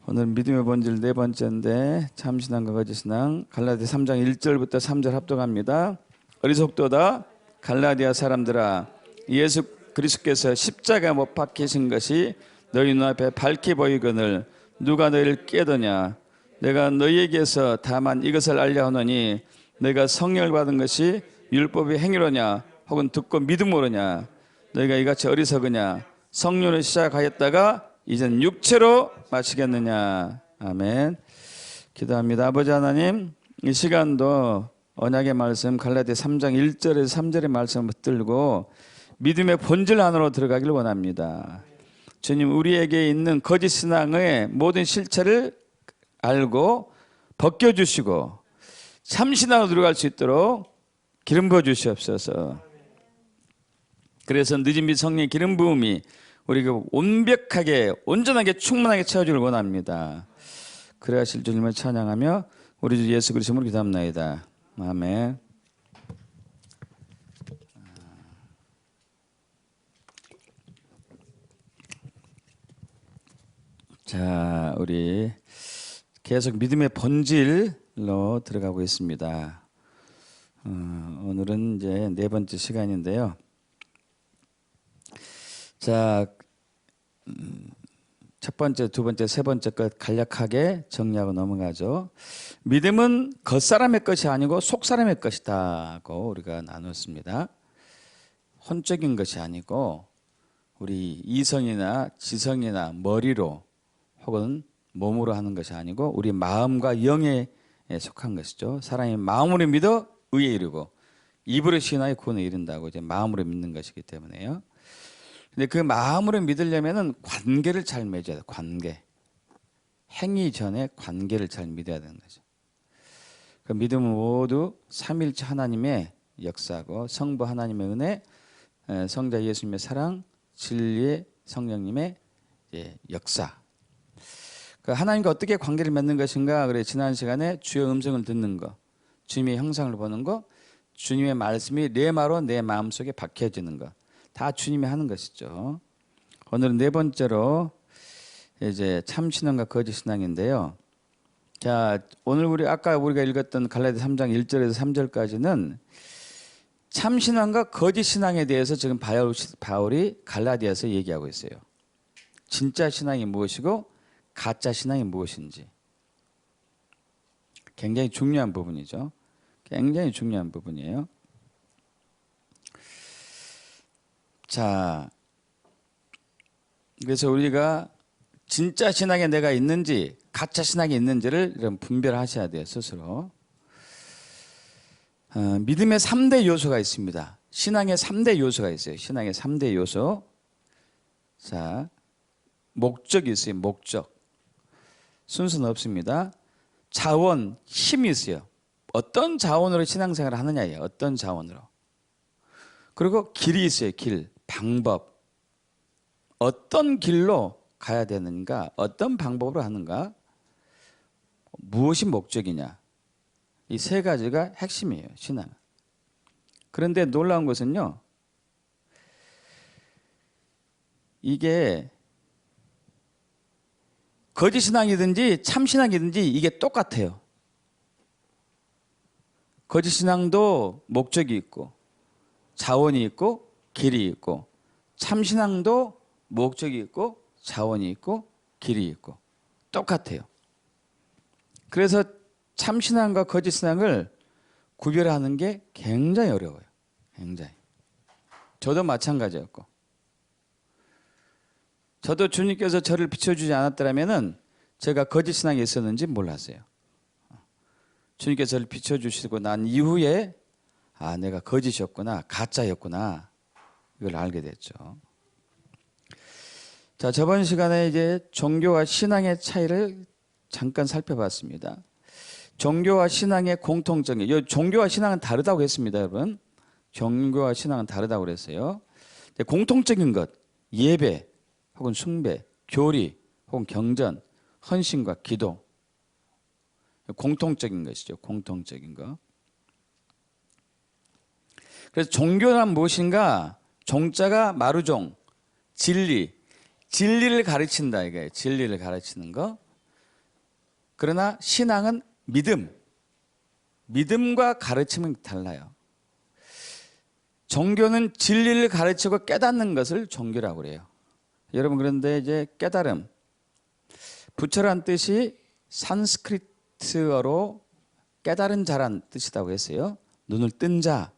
오늘 믿음의 본질 네 번째인데 참신앙과 거짓신앙 갈라디아 3장 1절부터 3절 합독합니다. 어리석도다 갈라디아 사람들아, 예수 그리스도께서 십자가 못 박히신 것이 너희 눈앞에 밝히 보이거늘 누가 너희를 깨더냐. 내가 너희에게서 다만 이것을 알려 하노니 너희가 성령을 받은 것이 율법의 행위로냐 혹은 듣고 믿음으로냐. 너희가 이같이 어리석으냐. 성령을 시작하였다가 이젠 육체로 마치겠느냐. 아멘. 기도합니다. 아버지 하나님, 이 시간도 언약의 말씀 갈라디아 3장 1절에서 3절의 말씀을 붙들고 믿음의 본질 안으로 들어가길 원합니다. 주님, 우리에게 있는 거짓 신앙의 모든 실체를 알고 벗겨주시고 참신앙으로 들어갈 수 있도록 기름 부어 주시옵소서. 그래서 늦은 및 성령의 기름 부음이 우리가 온벽하게 온전하게 충만하게 채워주길 원합니다. 그래 하실 주님을 찬양하며 우리 주 예수 그리스도로 기도합나이다. 아멘. 자, 우리 계속 믿음의 본질로 들어가고 있습니다. 오늘은 이제 네 번째 시간인데요. 자, 첫 번째, 두 번째, 세 번째 것 간략하게 정리하고 넘어가죠. 믿음은 겉사람의 것이 아니고 속사람의 것이다고 우리가 나눴습니다. 혼적인 것이 아니고 우리 이성이나 지성이나 머리로 혹은 몸으로 하는 것이 아니고 우리 마음과 영에 속한 것이죠. 사람이 마음으로 믿어 의에 이르고 입으로 시인하여 구원에 이른다고 이제 마음으로 믿는 것이기 때문에요. 근데 그 마음으로 믿으려면은 관계를 잘 맺어야 돼요. 관계. 행위 전에 관계를 잘 믿어야 되는 거죠. 그 믿음은 모두 삼위일체 하나님의 역사고 성부 하나님의 은혜, 성자 예수님의 사랑, 진리의 성령님의 역사. 그 하나님과 어떻게 관계를 맺는 것인가? 그래 지난 시간에 주의 음성을 듣는 거, 주님의 형상을 보는 거, 주님의 말씀이 레마로 내 마음속에 박혀지는 거. 다 주님이 하는 것이죠. 오늘은 네 번째로 이제 참신앙과 거짓신앙인데요. 자, 오늘 아까 우리가 읽었던 갈라디아 3장 1절에서 3절까지는 참신앙과 거짓신앙에 대해서 지금 바울이 갈라디아에서 얘기하고 있어요. 진짜 신앙이 무엇이고 가짜 신앙이 무엇인지. 굉장히 중요한 부분이죠. 굉장히 중요한 부분이에요. 자, 그래서 우리가 진짜 신앙에 내가 있는지 가짜 신앙이 있는지를 이런 분별하셔야 돼요. 스스로. 믿음의 3대 요소가 있습니다. 신앙의 3대 요소가 있어요. 신앙의 3대 요소. 자, 목적이 있어요. 목적. 순서는 없습니다. 자원, 힘이 있어요. 어떤 자원으로 신앙생활을 하느냐예요. 어떤 자원으로. 그리고 길이 있어요. 길, 방법. 어떤 길로 가야 되는가? 어떤 방법으로 하는가? 무엇이 목적이냐? 이 세 가지가 핵심이에요. 신앙. 그런데 놀라운 것은요. 이게 거짓신앙이든지 참신앙이든지 이게 똑같아요. 거짓신앙도 목적이 있고 자원이 있고 길이 있고 참신앙도 목적이 있고 자원이 있고 길이 있고 똑같아요. 그래서 참신앙과 거짓신앙을 구별하는 게 굉장히 어려워요. 굉장히. 저도 마찬가지였고 저도 주님께서 저를 비춰주지 않았더라면 제가 거짓신앙이 있었는지 몰랐어요. 주님께서 저를 비춰주시고 난 이후에 아, 내가 거짓이었구나, 가짜였구나, 이걸 알게 됐죠. 자, 저번 시간에 이제 종교와 신앙의 차이를 잠깐 살펴봤습니다. 종교와 신앙의 공통점이, 종교와 신앙은 다르다고 했습니다, 여러분. 종교와 신앙은 다르다고 그랬어요. 공통적인 것, 예배, 혹은 숭배, 교리, 혹은 경전, 헌신과 기도. 공통적인 것이죠, 공통적인 것. 그래서 종교란 무엇인가? 종자가 마루종, 진리, 진리를 가르친다 이거예요. 진리를 가르치는 거. 그러나 신앙은 믿음과 가르침은 달라요. 종교는 진리를 가르치고 깨닫는 것을 종교라고 그래요. 여러분, 그런데 이제 깨달음, 부처란 뜻이 산스크리트어로 깨달은 자란 뜻이라고 했어요. 눈을 뜬 자,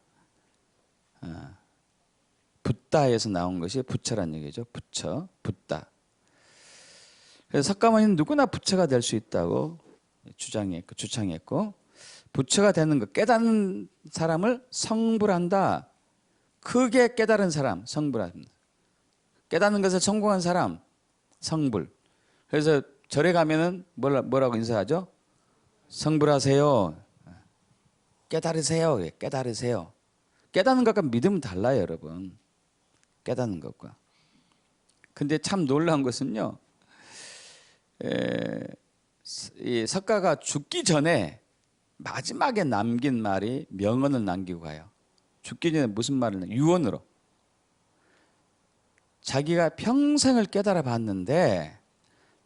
붓다에서 나온 것이 부처란 얘기죠. 부처, 붓다. 그래서 석가모니는 누구나 부처가 될 수 있다고 주창했고, 부처가 되는 것, 깨닫는 사람을 성불한다. 크게 깨달은 사람, 성불한다. 깨닫는 것을 성공한 사람, 성불. 그래서 절에 가면은 뭐라고 인사하죠? 성불하세요. 깨달으세요. 깨달으세요. 깨닫는 것과 믿음은 달라요, 여러분. 깨닫는 것과. 근데 참 놀라운 것은요, 이 석가가 죽기 전에 마지막에 남긴 말이 명언을 남기고 가요. 죽기 전에 무슨 말을 남겨요? 유언으로. 자기가 평생을 깨달아 봤는데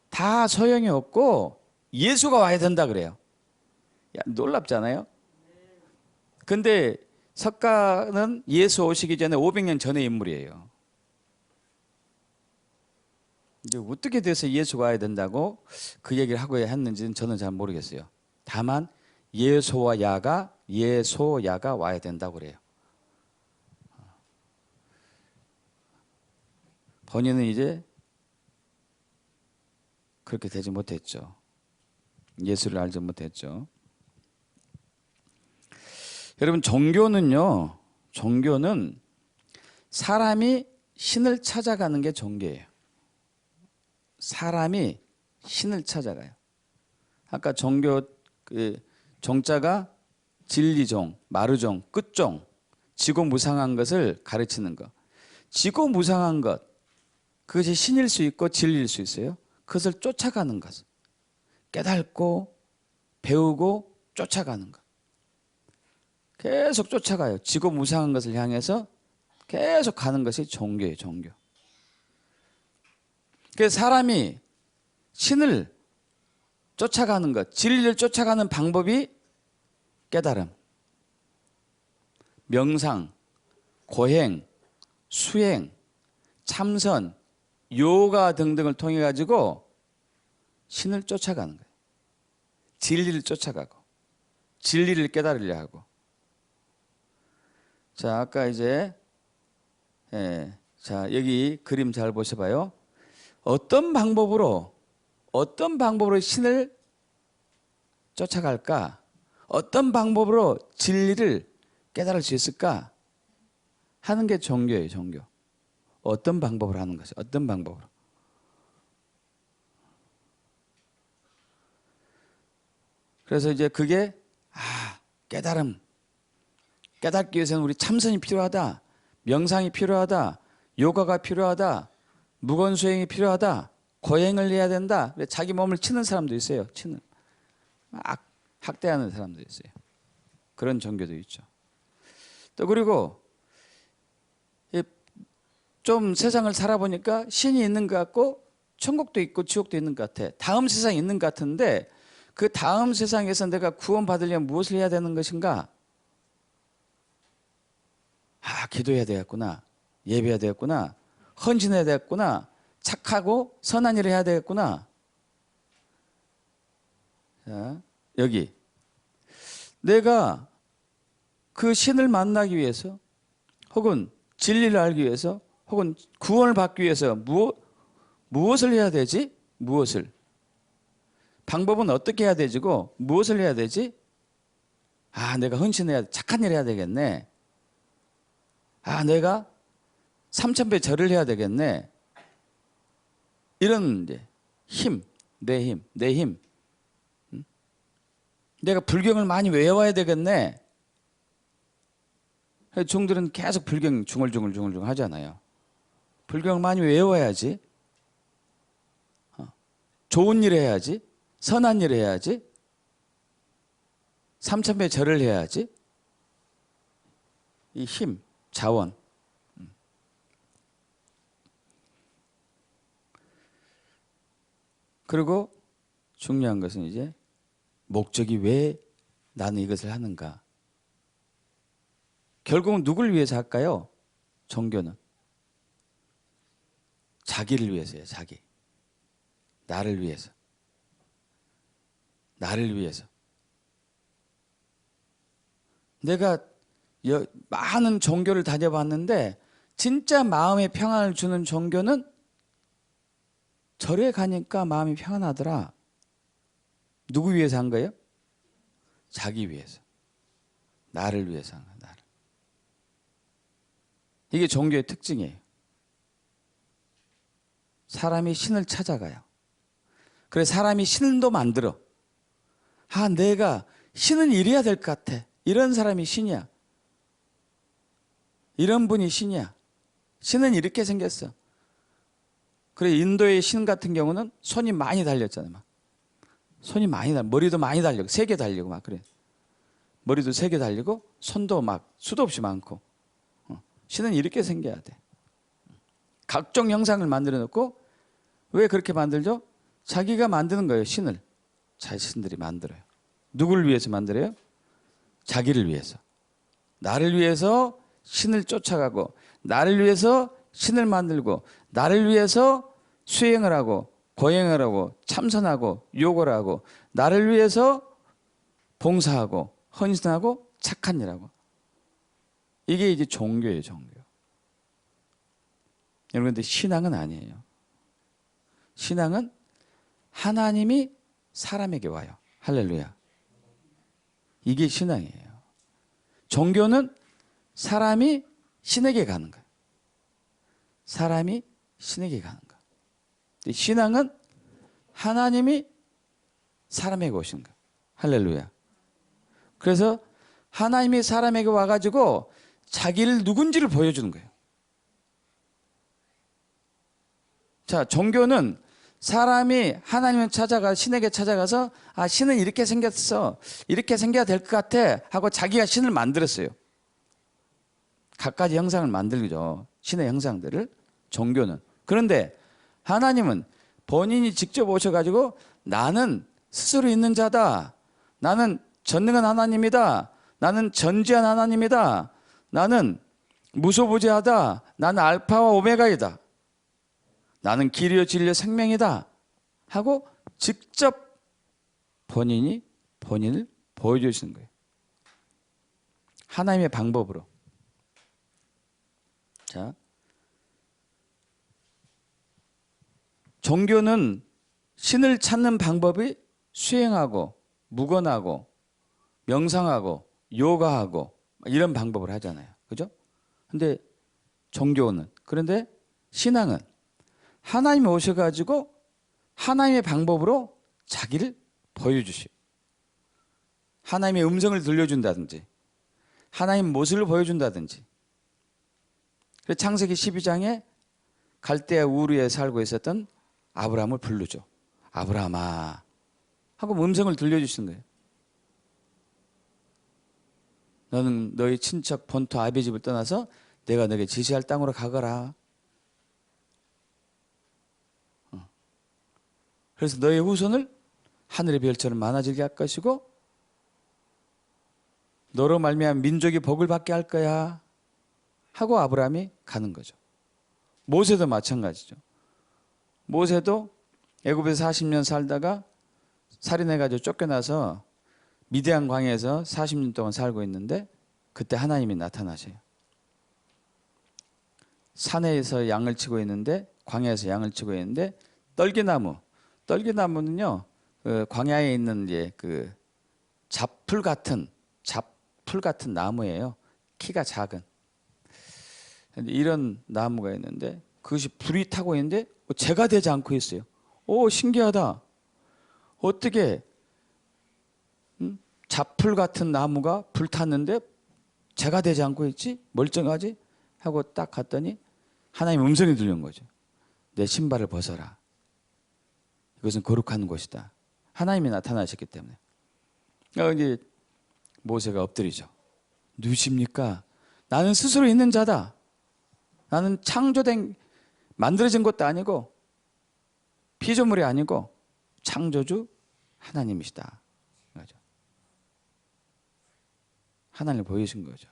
다 소용이 없고 예수가 와야 된다 그래요. 야, 놀랍잖아요. 근데 석가는 예수 오시기 전에 500년 전의 인물이에요. 이제 어떻게 돼서 예수가 와야 된다고 그 얘기를 하고 했는지는 저는 잘 모르겠어요. 다만 예소야가 와야 된다고 그래요. 본인은 이제 그렇게 되지 못했죠. 예수를 알지 못했죠. 여러분, 종교는 사람이 신을 찾아가는 게 종교예요. 사람이 신을 찾아가요. 아까 종교 종자가 진리종, 마루종, 끝종, 지고무상한 것을 가르치는 것. 지고무상한 것, 그것이 신일 수 있고 진리일 수 있어요. 그것을 쫓아가는 것. 깨닫고 배우고 쫓아가는 것. 계속 쫓아가요. 지고무상한 것을 향해서 계속 가는 것이 종교예요, 종교. 그래서 사람이 신을 쫓아가는 것, 진리를 쫓아가는 방법이 깨달음, 명상, 고행, 수행, 참선, 요가 등등을 통해 가지고 신을 쫓아가는 거예요. 진리를 쫓아가고 진리를 깨달으려 하고. 자, 아까 이제 자, 여기 그림 잘 보셔봐요. 어떤 방법으로 신을 쫓아갈까? 어떤 방법으로 진리를 깨달을 수 있을까? 하는 게 종교예요, 종교. 어떤 방법으로 하는 것이, 어떤 방법으로. 그래서 이제 그게, 깨달음. 깨닫기 위해서는 우리 참선이 필요하다. 명상이 필요하다. 요가가 필요하다. 무건수행이 필요하다. 고행을 해야 된다. 자기 몸을 치는 사람도 있어요. 막 학대하는 사람도 있어요. 그런 종교도 있죠. 또 그리고 좀 세상을 살아보니까 신이 있는 것 같고 천국도 있고 지옥도 있는 것 같아. 다음 세상이 있는 것 같은데 그 다음 세상에서 내가 구원받으려면 무엇을 해야 되는 것인가? 기도해야 되겠구나. 예배해야 되겠구나. 헌신해야 되겠구나. 착하고 선한 일을 해야 되겠구나. 자, 여기 내가 그 신을 만나기 위해서 혹은 진리를 알기 위해서 혹은 구원을 받기 위해서 무엇을 해야 되지? 무엇을? 방법은 어떻게 해야 되지고 무엇을 해야 되지? 내가 헌신해야 착한 일 해야 되겠네. 내가 3000배 절을 해야 되겠네. 이런 이제 내 힘. 내가 불경을 많이 외워야 되겠네. 중들은 계속 불경 중얼중얼 하잖아요. 불경을 많이 외워야지. 좋은 일 해야지. 선한 일 해야지. 3000배 절을 해야지. 이 힘, 자원. 그리고 중요한 것은 이제 목적이 왜 나는 이것을 하는가? 결국은 누굴 위해서 할까요? 종교는 자기를 위해서예요. 자기. 나를 위해서. 나를 위해서. 내가 많은 종교를 다녀봤는데 진짜 마음에 평안을 주는 종교는 절에 가니까 마음이 평안하더라. 누구 위해서 한 거예요? 자기 위해서. 나를 위해서 한 거예요. 나를. 이게 종교의 특징이에요. 사람이 신을 찾아가요. 그래서 사람이 신도 만들어. 내가 신은 이래야 될 것 같아. 이런 사람이 신이야. 이런 분이 신이야. 신은 이렇게 생겼어. 그래 인도의 신 같은 경우는 손이 많이 달렸잖아요. 막. 손이 많이 달려, 머리도 많이 달리고 3개 달리고 막 그래. 머리도 3개 달리고 손도 막 수도 없이 많고. 신은 이렇게 생겨야 돼. 각종 형상을 만들어 놓고 왜 그렇게 만들죠? 자기가 만드는 거예요. 신을. 자신들이 만들어요. 누구를 위해서 만들어요? 자기를 위해서. 나를 위해서 신을 쫓아가고 나를 위해서 신을 만들고 나를 위해서 수행을 하고 고행을 하고 참선하고 요구를 하고 나를 위해서 봉사하고 헌신하고 착한 일하고. 이게 이제 종교예요. 종교. 여러분 근데 신앙은 아니에요. 신앙은 하나님이 사람에게 와요. 할렐루야. 이게 신앙이에요. 종교는 사람이 신에게 가는 거예요. 사람이 신에게 가는 거예요. 신앙은 하나님이 사람에게 오신 거예요. 할렐루야. 그래서 하나님이 사람에게 와가지고 자기를 누군지를 보여주는 거예요. 자, 종교는 사람이 하나님을 찾아가 신에게 찾아가서 신은 이렇게 생겼어. 이렇게 생겨야 될 것 같아 하고 자기가 신을 만들었어요. 갖가지 형상을 만들죠. 신의 형상들을. 종교는. 그런데 하나님은 본인이 직접 오셔가지고 나는 스스로 있는 자다. 나는 전능한 하나님이다. 나는 전지한 하나님이다. 나는 무소부재하다. 나는 알파와 오메가이다. 나는 길이요 진리요 생명이다 하고 직접 본인이 본인을 보여주시는 거예요. 하나님의 방법으로. 자, 종교는 신을 찾는 방법이 수행하고 묵언하고 명상하고 요가하고 이런 방법을 하잖아요. 그죠? 근데 종교는 그런데 신앙은 하나님이 오셔가지고 하나님의 방법으로 자기를 보여주시오. 하나님의 음성을 들려준다든지 하나님의 모습을 보여준다든지. 그래서 창세기 12장에 갈대아 우르에 살고 있었던 아브라함을 부르죠. 아브라함아 하고 음성을 들려주시는 거예요. 너는 너희 친척 본토 아비 집을 떠나서 내가 너에게 지시할 땅으로 가거라. 그래서 너의 후손을 하늘의 별처럼 많아지게 할 것이고 너로 말미암아 민족이 복을 받게 할 거야 하고 아브라함이 가는 거죠. 모세도 마찬가지죠. 모세도 애굽에서 40년 살다가 살인해가지고 쫓겨나서 미디안 광야에서 40년 동안 살고 있는데 그때 하나님이 나타나셔요. 산에서 양을 치고 있는데 광야에서 양을 치고 있는데 떨기나무는요 광야에 있는 이제 그 잡풀 같은 나무예요. 키가 작은. 이런 나무가 있는데 그것이 불이 타고 있는데 재가 되지 않고 있어요. 오 신기하다. 어떻게 잡풀 같은 나무가 불탔는데 재가 되지 않고 있지? 멀쩡하지? 하고 딱 갔더니 하나님 음성이 들려온 거죠. 내 신발을 벗어라. 이것은 거룩한 곳이다. 하나님이 나타나셨기 때문에. 이제 모세가 엎드리죠. 누구십니까? 나는 스스로 있는 자다. 나는 창조된 만들어진 것도 아니고 피조물이 아니고 창조주 하나님이시다. 하나님을 보여준 거죠.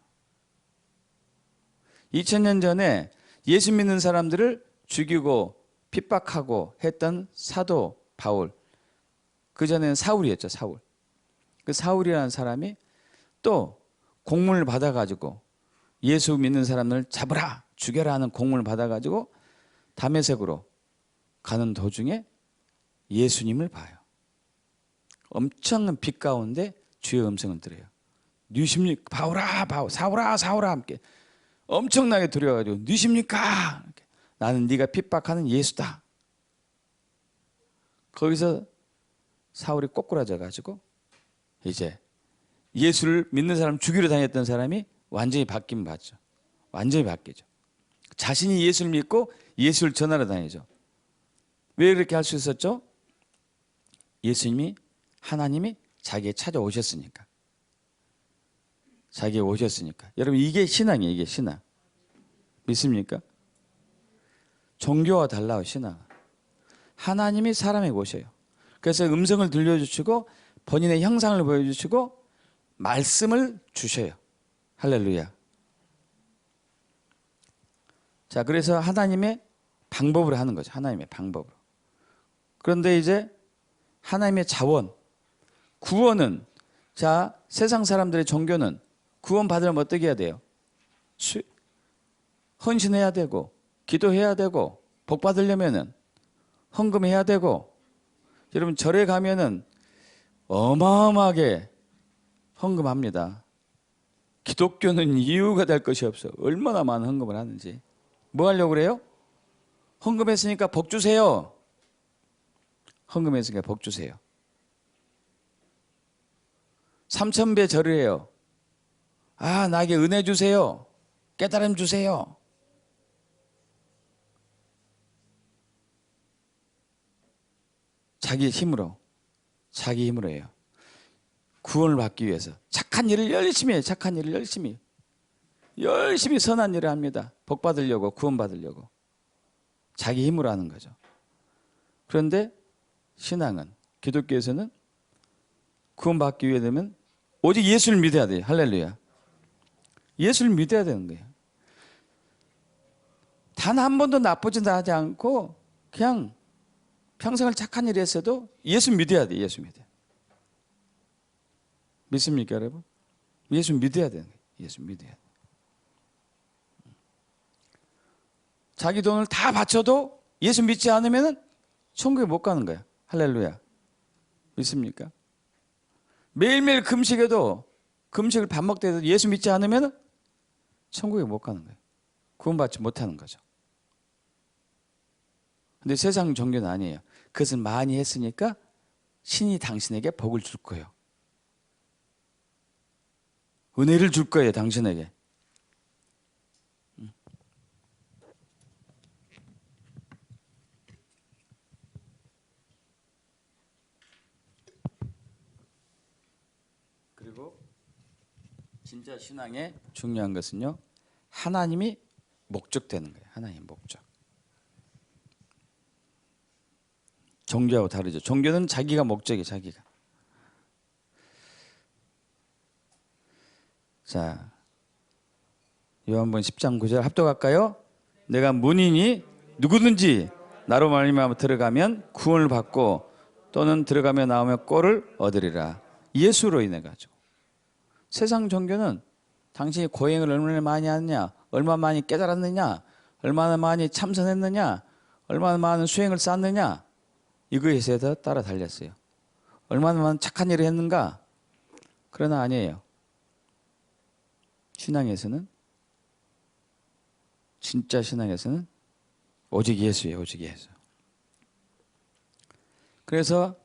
2000년 전에 예수 믿는 사람들을 죽이고 핍박하고 했던 사도 바울, 그전에는 사울이었죠. 사울. 그 사울이라는 사람이 또 공문을 받아가지고 예수 믿는 사람을 잡으라, 죽여라 하는 공문을 받아가지고 다메섹으로 가는 도중에 예수님을 봐요. 엄청난 빛 가운데 주의 음성을 들어요. 누십니까? 바울아, 바울, 사울아, 사울아 함께 엄청나게 두려워가지고 누십니까? 나는 네가 핍박하는 예수다. 거기서 사울이 꼬꾸라져 가지고 이제 예수를 믿는 사람 죽이러 다녔던 사람이 완전히 바뀌면 받죠. 완전히 바뀌죠. 자신이 예수를 믿고 예수를 전하러 다니죠. 왜 그렇게 할 수 있었죠? 예수님이, 하나님이 자기에 찾아오셨으니까. 자기에 오셨으니까. 여러분, 이게 신앙이에요. 이게 신앙. 믿습니까? 종교와 달라요. 신앙. 하나님이 사람에게 오셔요. 그래서 음성을 들려주시고 본인의 형상을 보여주시고 말씀을 주셔요. 할렐루야. 자, 그래서 하나님의 방법으로 하는 거죠. 하나님의 방법으로. 그런데 이제 하나님의 자원, 구원은, 자, 세상 사람들의 종교는 구원 받으려면 어떻게 해야 돼요? 헌신해야 되고, 기도해야 되고, 복 받으려면은 헌금해야 되고, 여러분 절에 가면은 어마어마하게 헌금합니다. 기독교는 이유가 될 것이 없어. 얼마나 많은 헌금을 하는지. 뭐 하려고 그래요? 헌금했으니까 복 주세요. 헌금했으니까 복 주세요. 3000배 절을 해요. 아, 나에게 은혜 주세요. 깨달음 주세요. 자기 힘으로 해요. 구원을 받기 위해서 착한 일을 열심히 해요. 착한 일을 열심히 선한 일을 합니다. 복 받으려고, 구원 받으려고. 자기 힘으로 하는 거죠. 그런데 신앙은, 기독교에서는 구원 받기 위해 되면 오직 예수를 믿어야 돼요. 할렐루야. 예수를 믿어야 되는 거예요. 단 한 번도 나쁘지 하지 않고 그냥 평생을 착한 일을 했어도 예수 믿어야 돼요. 예수 믿어야 돼요. 믿습니까, 여러분? 예수 믿어야 되는 거예요. 예수 믿어야 돼요. 자기 돈을 다 바쳐도 예수 믿지 않으면 천국에 못 가는 거야. 할렐루야. 믿습니까? 매일매일 금식해도, 금식을 밥 먹더라도 예수 믿지 않으면 천국에 못 가는 거예요. 구원받지 못하는 거죠. 근데 세상 종교는 아니에요. 그것을 많이 했으니까 신이 당신에게 복을 줄 거예요. 은혜를 줄 거예요, 당신에게. 그리고 진짜 신앙의 중요한 것은요, 하나님이 목적되는 거예요. 하나님 목적. 종교하고 다르죠. 종교는 자기가 목적이에요. 자기가. 자, 요한복음 10장 9절 합독할까요? 내가 문이니 누구든지 나로 말미암아 들어가면 구원을 받고 또는 들어가며 나오며 꼴을 얻으리라. 예수로 인해 가지고. 세상 종교는 당신이 고행을 얼마나 많이 하느냐, 얼마나 많이 깨달았느냐, 얼마나 많이 참선했느냐, 얼마나 많은 수행을 쌓느냐, 이거에 따라 달렸어요. 얼마나 많은 착한 일을 했는가? 그러나 아니에요. 신앙에서는, 진짜 신앙에서는 오직 예수예요. 오직 예수. 그래서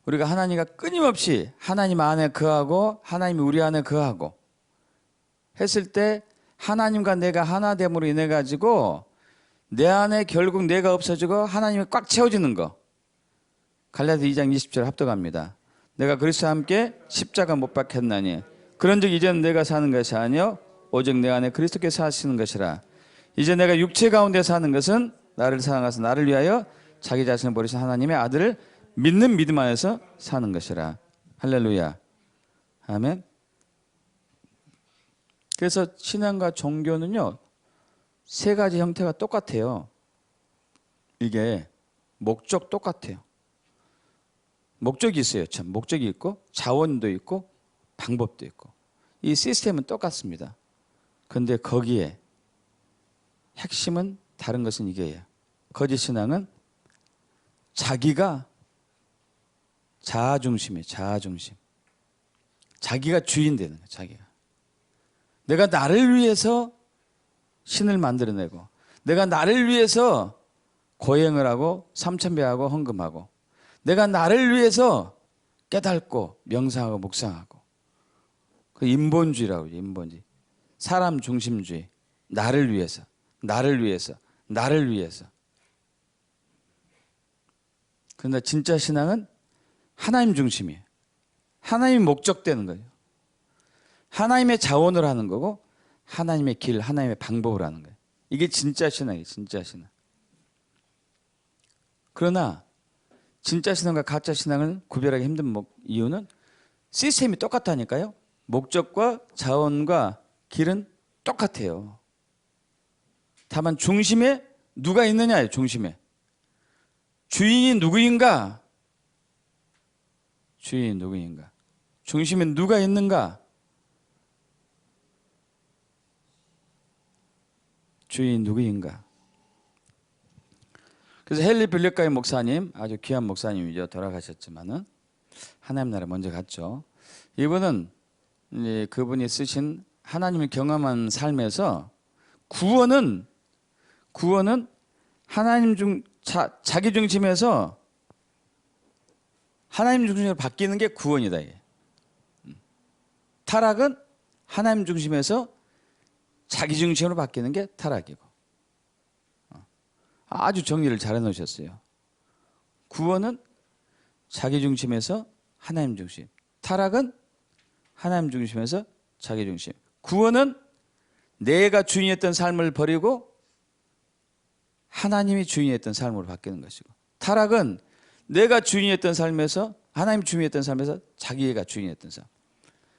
우리가 하나님과 끊임없이 하나님 안에 거하고 하나님이 우리 안에 거하고 했을 때 하나님과 내가 하나됨으로 인해 가지고 내 안에 결국 내가 없어지고 하나님이 꽉 채워지는 거. 갈라디아 2장 20절 합독합니다. 내가 그리스도와 함께 십자가 못 박혔나니 그런즉 이제는 내가 사는 것이 아니요 오직 내 안에 그리스도께서 사시는 것이라. 이제 내가 육체 가운데 사는 것은 나를 사랑하사 나를 위하여 자기 자신을 버리신 하나님의 아들을 믿는 믿음 안에서 사는 것이라. 할렐루야. 아멘. 그래서 신앙과 종교는요, 세 가지 형태가 똑같아요. 이게 목적 똑같아요. 목적이 있어요. 참 목적이 있고 자원도 있고 방법도 있고 이 시스템은 똑같습니다. 그런데 거기에 핵심은 다른 것은 이게예요. 거짓 신앙은 자기가 자아 중심이에요. 자아 중심. 자기가 주인 되는 거예요. 자기가. 내가 나를 위해서 신을 만들어내고 내가 나를 위해서 고행을 하고 삼천배하고 헌금하고 내가 나를 위해서 깨닫고 명상하고 묵상하고 그 인본주의라고 그러죠. 인본주의. 사람 중심주의. 나를 위해서 나를 위해서 나를 위해서. 그런데 진짜 신앙은 하나님 중심이에요. 하나님이 목적되는 거예요. 하나님의 자원을 하는 거고 하나님의 길, 하나님의 방법을 하는 거예요. 이게 진짜 신앙이에요. 진짜 신앙. 그러나 진짜 신앙과 가짜 신앙을 구별하기 힘든 이유는 시스템이 똑같다니까요. 목적과 자원과 길은 똑같아요. 다만 중심에 누가 있느냐예요. 중심에. 주인이 누구인가? 주인이 누구인가? 중심에 누가 있는가? 주인이 누구인가? 그래서 헨리 빌력가의 목사님, 아주 귀한 목사님이죠. 돌아가셨지만은 하나님 나라 먼저 갔죠. 이분은 이제 그분이 쓰신 하나님을 경험한 삶에서 구원은 하나님 자기 중심에서 하나님 중심으로 바뀌는 게 구원이다. 이게. 타락은 하나님 중심에서 자기 중심으로 바뀌는 게 타락이고. 아주 정리를 잘 해놓으셨어요. 구원은 자기 중심에서 하나님 중심. 타락은 하나님 중심에서 자기 중심. 구원은 내가 주인이었던 삶을 버리고 하나님이 주인이었던 삶으로 바뀌는 것이고, 타락은 내가 주인이었던 삶에서 하나님 주인이었던 삶에서 자기가 주인이었던 삶.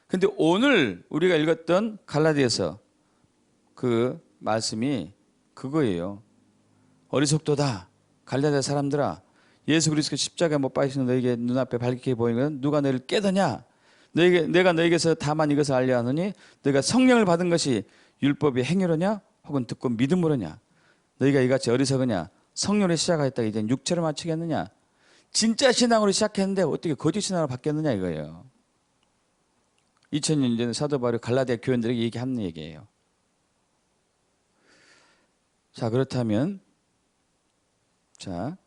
근데 오늘 우리가 읽었던 갈라디아서 그 말씀이 그거예요. 어리석도다. 갈라디아 사람들아, 예수 그리스도 십자가에 못 박히신 너에게 눈앞에 밝게 보이는 누가 너를 깨더냐? 내가 너에게서 다만 이것을 알려 하느니 너희가 성령을 받은 것이 율법의 행위로냐 혹은 듣고 믿음으로냐? 너희가 이같이 어리석으냐? 성령으로 시작하였다가 이제 육체로 마치겠느냐? 진짜 신앙으로 시작했는데 어떻게 거짓 신앙으로 바뀌었느냐 이거예요. 2000년 전에 사도 바울이 갈라디아 교인들에게 얘기하는 얘기예요. 자, 그렇다면 자,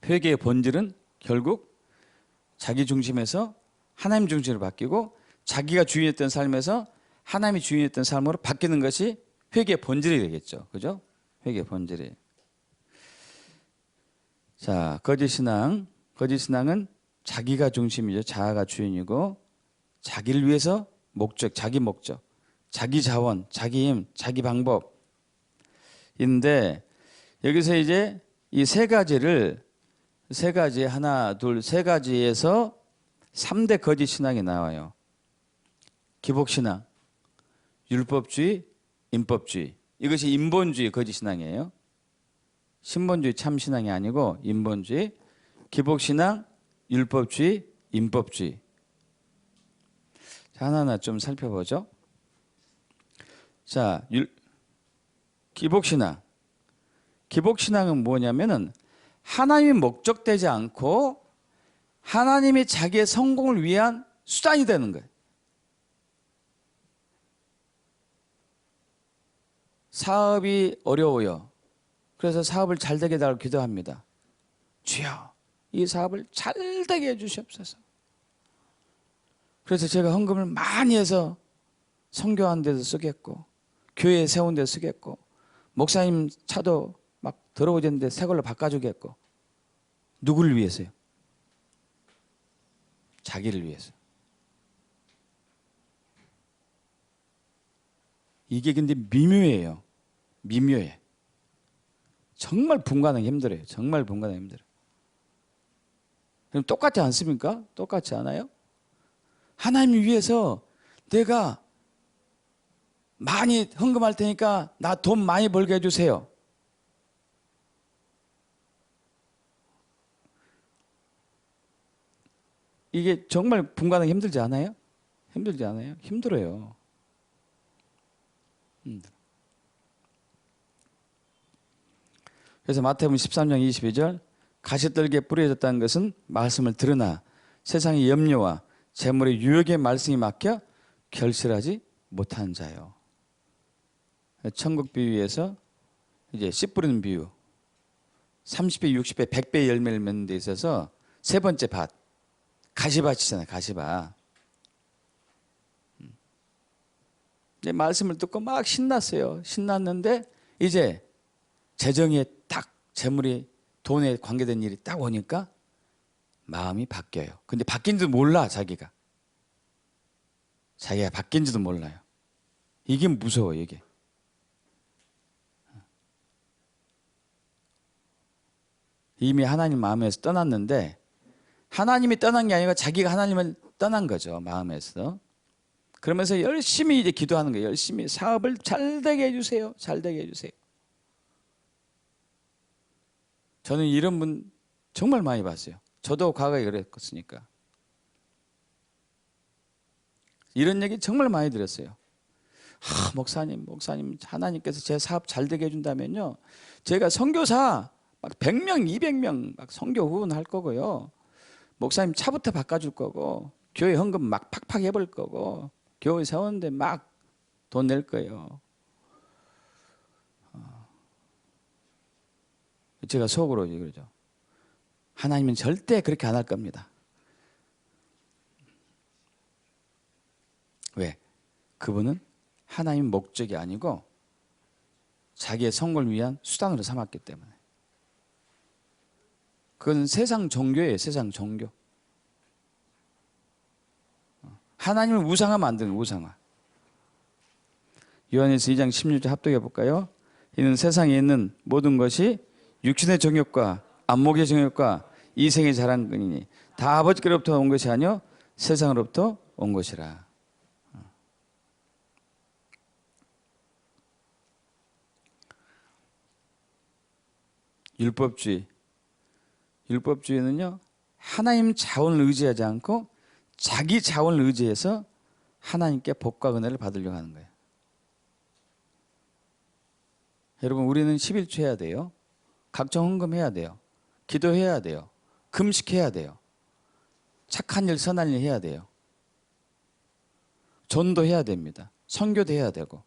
회개의 본질은 결국 자기 중심에서 하나님 중심으로 바뀌고 자기가 주인이었던 삶에서 하나님이 주인이었던 삶으로 바뀌는 것이 회개의 본질이 되겠죠. 그죠? 회개의 본질이. 자, 거짓 신앙은 자기가 중심이죠. 자아가 주인이고 자기를 위해서 자기 목적, 자기 자원, 자기 힘, 자기 방법인데 여기서 이제 이 세 가지에서 3대 거짓 신앙이 나와요. 기복신앙, 율법주의, 인법주의. 이것이 인본주의 거짓 신앙이에요. 신본주의 참신앙이 아니고 인본주의, 기복신앙, 율법주의, 인법주의. 자, 하나하나 좀 살펴보죠. 자, 기복신앙. 기복신앙은 뭐냐면은 하나님이 목적되지 않고 하나님이 자기의 성공을 위한 수단이 되는 거예요. 사업이 어려워요. 그래서 사업을 잘 되게 해달라고 기도합니다. 주여, 이 사업을 잘 되게 해주시옵소서. 그래서 제가 헌금을 많이 해서 선교하는 데도 쓰겠고 교회에 세운 데 쓰겠고 목사님 차도 막 더러워졌는데 새 걸로 바꿔주겠고. 누구를 위해서요? 자기를 위해서. 이게 근데 미묘해요. 미묘해. 정말 분간하기 힘들어요. 정말 분간하기 힘들어요. 그럼 똑같지 않습니까? 똑같지 않아요? 하나님 위해서 내가 많이 헌금할 테니까 나 돈 많이 벌게 해주세요. 이게 정말 분간하기 힘들지 않아요? 힘들지 않아요? 힘들어요. 그래서 마태복음 13장 22절 가시떨기에 뿌려졌다는 것은 말씀을 들으나 세상의 염려와 재물의 유혹에 말씀이 막혀 결실하지 못한 자요. 천국 비유에서 이제 씨 뿌리는 비유 30배, 60배, 100배 열매를 맺는 데 있어서 세 번째 밭 가시밭이잖아요. 가시밭. 이제 말씀을 듣고 막 신났어요. 신났는데 이제 재정에 딱 재물이 돈에 관계된 일이 딱 오니까 마음이 바뀌어요. 근데 바뀐지도 몰라 자기가 바뀐지도 몰라요. 이게 무서워요. 이게. 이미 하나님 마음에서 떠났는데 하나님이 떠난 게 아니라 자기가 하나님을 떠난 거죠. 마음에서. 그러면서 열심히 이제 기도하는 거예요. 열심히 사업을 잘 되게 해주세요. 잘 되게 해주세요. 저는 이런 분 정말 많이 봤어요. 저도 과거에 그랬으니까. 이런 얘기 정말 많이 들었어요. 목사님 하나님께서 제 사업 잘 되게 해준다면요. 제가 선교사 막 100명, 200명 막 선교 후원할 거고요. 목사님 차부터 바꿔줄 거고 교회 헌금 막 팍팍 해볼 거고 교회 세우는데 막 돈 낼 거예요. 제가 속으로 그러죠. 하나님은 절대 그렇게 안 할 겁니다. 왜? 그분은 하나님 목적이 아니고 자기의 성공을 위한 수단으로 삼았기 때문에. 그건 세상 종교예요. 세상 종교. 하나님을 우상화 만드는 우상화. 요한일서 2장 16절 합독해 볼까요? 이는 세상에 있는 모든 것이 육신의 정욕과 안목의 정욕과 이생의 자랑이니 다 아버지께로부터 온 것이 아니요 세상으로부터 온 것이라. 율법주의는요 하나님 자원을 의지하지 않고 자기 자원을 의지해서 하나님께 복과 은혜를 받으려고 하는 거예요. 여러분 우리는 11조 해야 돼요. 각종 헌금해야 돼요. 기도해야 돼요. 금식해야 돼요. 착한 일 선한 일 해야 돼요. 전도해야 됩니다. 선교도 해야 되고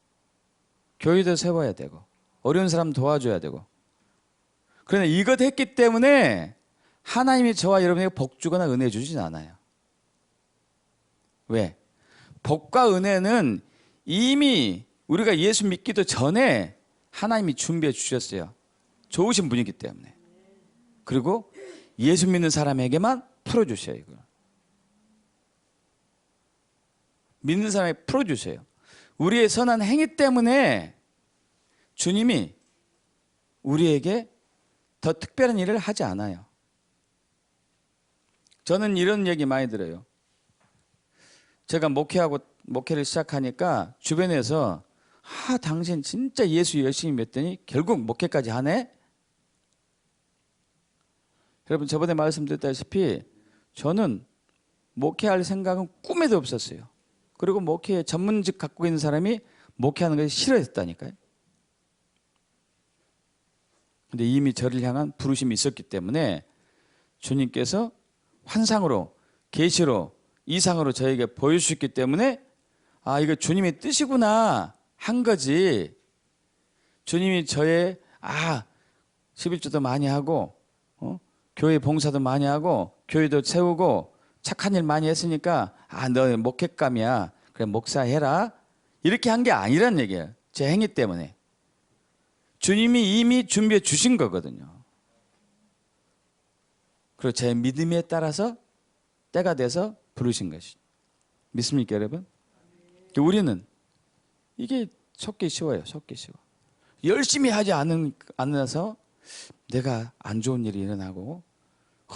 교회도 세워야 되고 어려운 사람 도와줘야 되고. 그런데 이것 했기 때문에 하나님이 저와 여러분에게 복 주거나 은혜 주진 않아요. 왜? 복과 은혜는 이미 우리가 예수 믿기도 전에 하나님이 준비해 주셨어요. 좋으신 분이기 때문에. 그리고 예수 믿는 사람에게만 풀어주셔요. 이걸. 믿는 사람에게 풀어주셔요. 우리의 선한 행위 때문에 주님이 우리에게 더 특별한 일을 하지 않아요. 저는 이런 얘기 많이 들어요. 제가 목회를 시작하니까 주변에서 당신 진짜 예수 열심히 믿더니 결국 목회까지 하네? 여러분 저번에 말씀드렸다시피 저는 목회할 생각은 꿈에도 없었어요. 그리고 목회 전문직 갖고 있는 사람이 목회하는 것이 싫어했다니까요. 근데 이미 저를 향한 부르심이 있었기 때문에 주님께서 환상으로 계시로 이상으로 저에게 보여주셨기 때문에 이거 주님의 뜻이구나 한 거지. 주님이 저의 11조도 많이 하고 교회 봉사도 많이 하고 교회도 세우고 착한 일 많이 했으니까 너 목회감이야. 그래 목사해라. 이렇게 한 게 아니란 얘기예요. 제 행위 때문에. 주님이 이미 준비해 주신 거거든요. 그리고 제 믿음에 따라서 때가 돼서 부르신 것이. 믿습니까 여러분? 우리는 이게 속기 쉬워요. 속기 쉬워. 열심히 하지 않아서 내가 안 좋은 일이 일어나고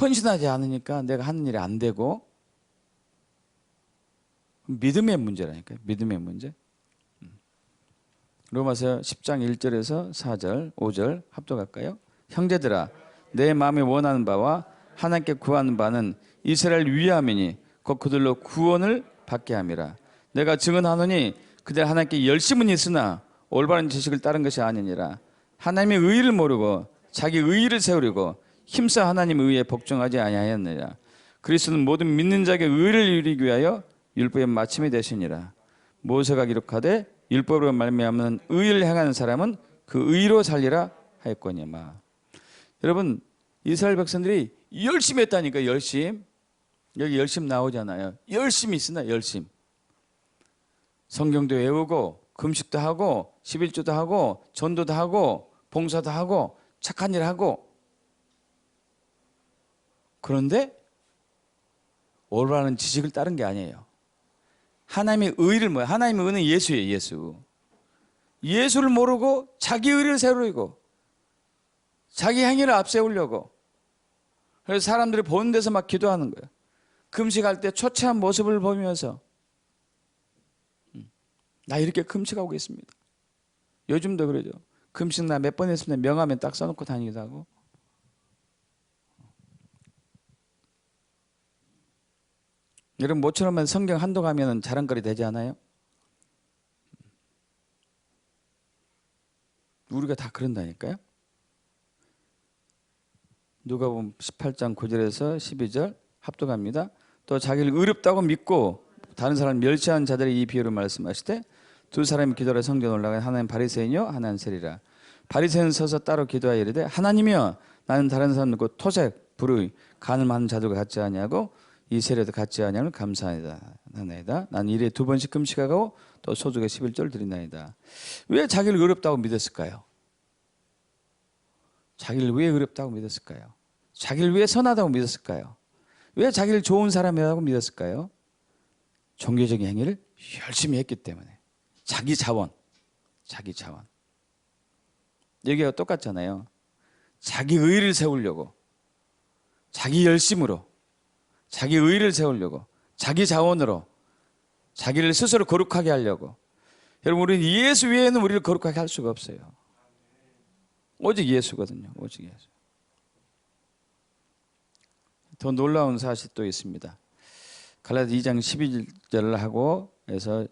헌신하지 않으니까 내가 하는 일이 안 되고 믿음의 문제라니까요. 믿음의 문제. 로마서 10장 1절에서 4절, 5절 합독할까요? 형제들아, 내 마음이 원하는 바와 하나님께 구하는 바는 이스라엘 위함이니 곧 그들로 구원을 받게 함이라. 내가 증언하노니 그들 하나님께 열심은 있으나 올바른 지식을 따른 것이 아니니라. 하나님의 의의를 모르고 자기 의의를 세우려고 힘써 하나님의 의에 복종하지 아니하였느니라. 그리스도는 모든 믿는 자에게 의를 이루기 위하여 율법의 마침이 되시니라. 모세가 기록하되 율법으로 말미암는 의를 행하는 사람은 그 의로 살리라 하였거니와. 여러분, 이스라엘 백성들이 열심히 했다니까. 열심. 여기 열심 나오잖아요. 열심히 있으나 열심. 성경도 외우고 금식도 하고 11조도 하고 전도도 하고 봉사도 하고 착한 일 하고. 그런데 올바른 지식을 따른 게 아니에요. 하나님의 의를 뭐야? 하나님의 의는 예수예요. 예수. 예수를 모르고 자기 의를 세우려고, 자기 행위를 앞세우려고. 그래서 사람들이 보는 데서 막 기도하는 거예요. 금식할 때 초췌한 모습을 보면서 나 이렇게 금식하고 있습니다. 요즘도 그러죠. 금식 나 몇 번 했습니다. 명함에 딱 써놓고 다니기도 하고. 여러분, 모처럼만 성경 한도 가면 자랑거리 되지 않아요? 우리가 다 그런다니까요. 누가복음 18장 9절에서 12절 합독합니다. 또 자기를 의롭다고 믿고 다른 사람을 멸시하는 자들의 이 비유를 말씀하실 때 두 사람이 기도하러 성전에 올라가 하나는 바리새인이요 하나는 세리라. 바리새인은 서서 따로 기도하여 이르되 하나님이여 나는 다른 사람 곧 토색, 불의, 간을 많은 자들과 같지 아니하고 이 세례도 같지 아니하면 감사하나이다. 나는 일에 2번씩 금식하고 또 소득의 11조를 드린나이다. 왜 자기를 의롭다고 믿었을까요? 자기를 왜 의롭다고 믿었을까요? 자기를 왜 선하다고 믿었을까요? 왜 자기를 좋은 사람이라고 믿었을까요? 종교적인 행위를 열심히 했기 때문에. 자기 자원. 여기가 똑같잖아요. 자기 의를 세우려고, 자기 열심으로, 자기 의를 세우려고, 자기 자원으로 자기를 스스로 거룩하게 하려고. 여러분, 우리는 예수 외에는 우리를 거룩하게 할 수가 없어요. 오직 예수거든요. 오직 예수. 더 놀라운 사실도 있습니다. 갈라디아 2장 12절을 하고 해서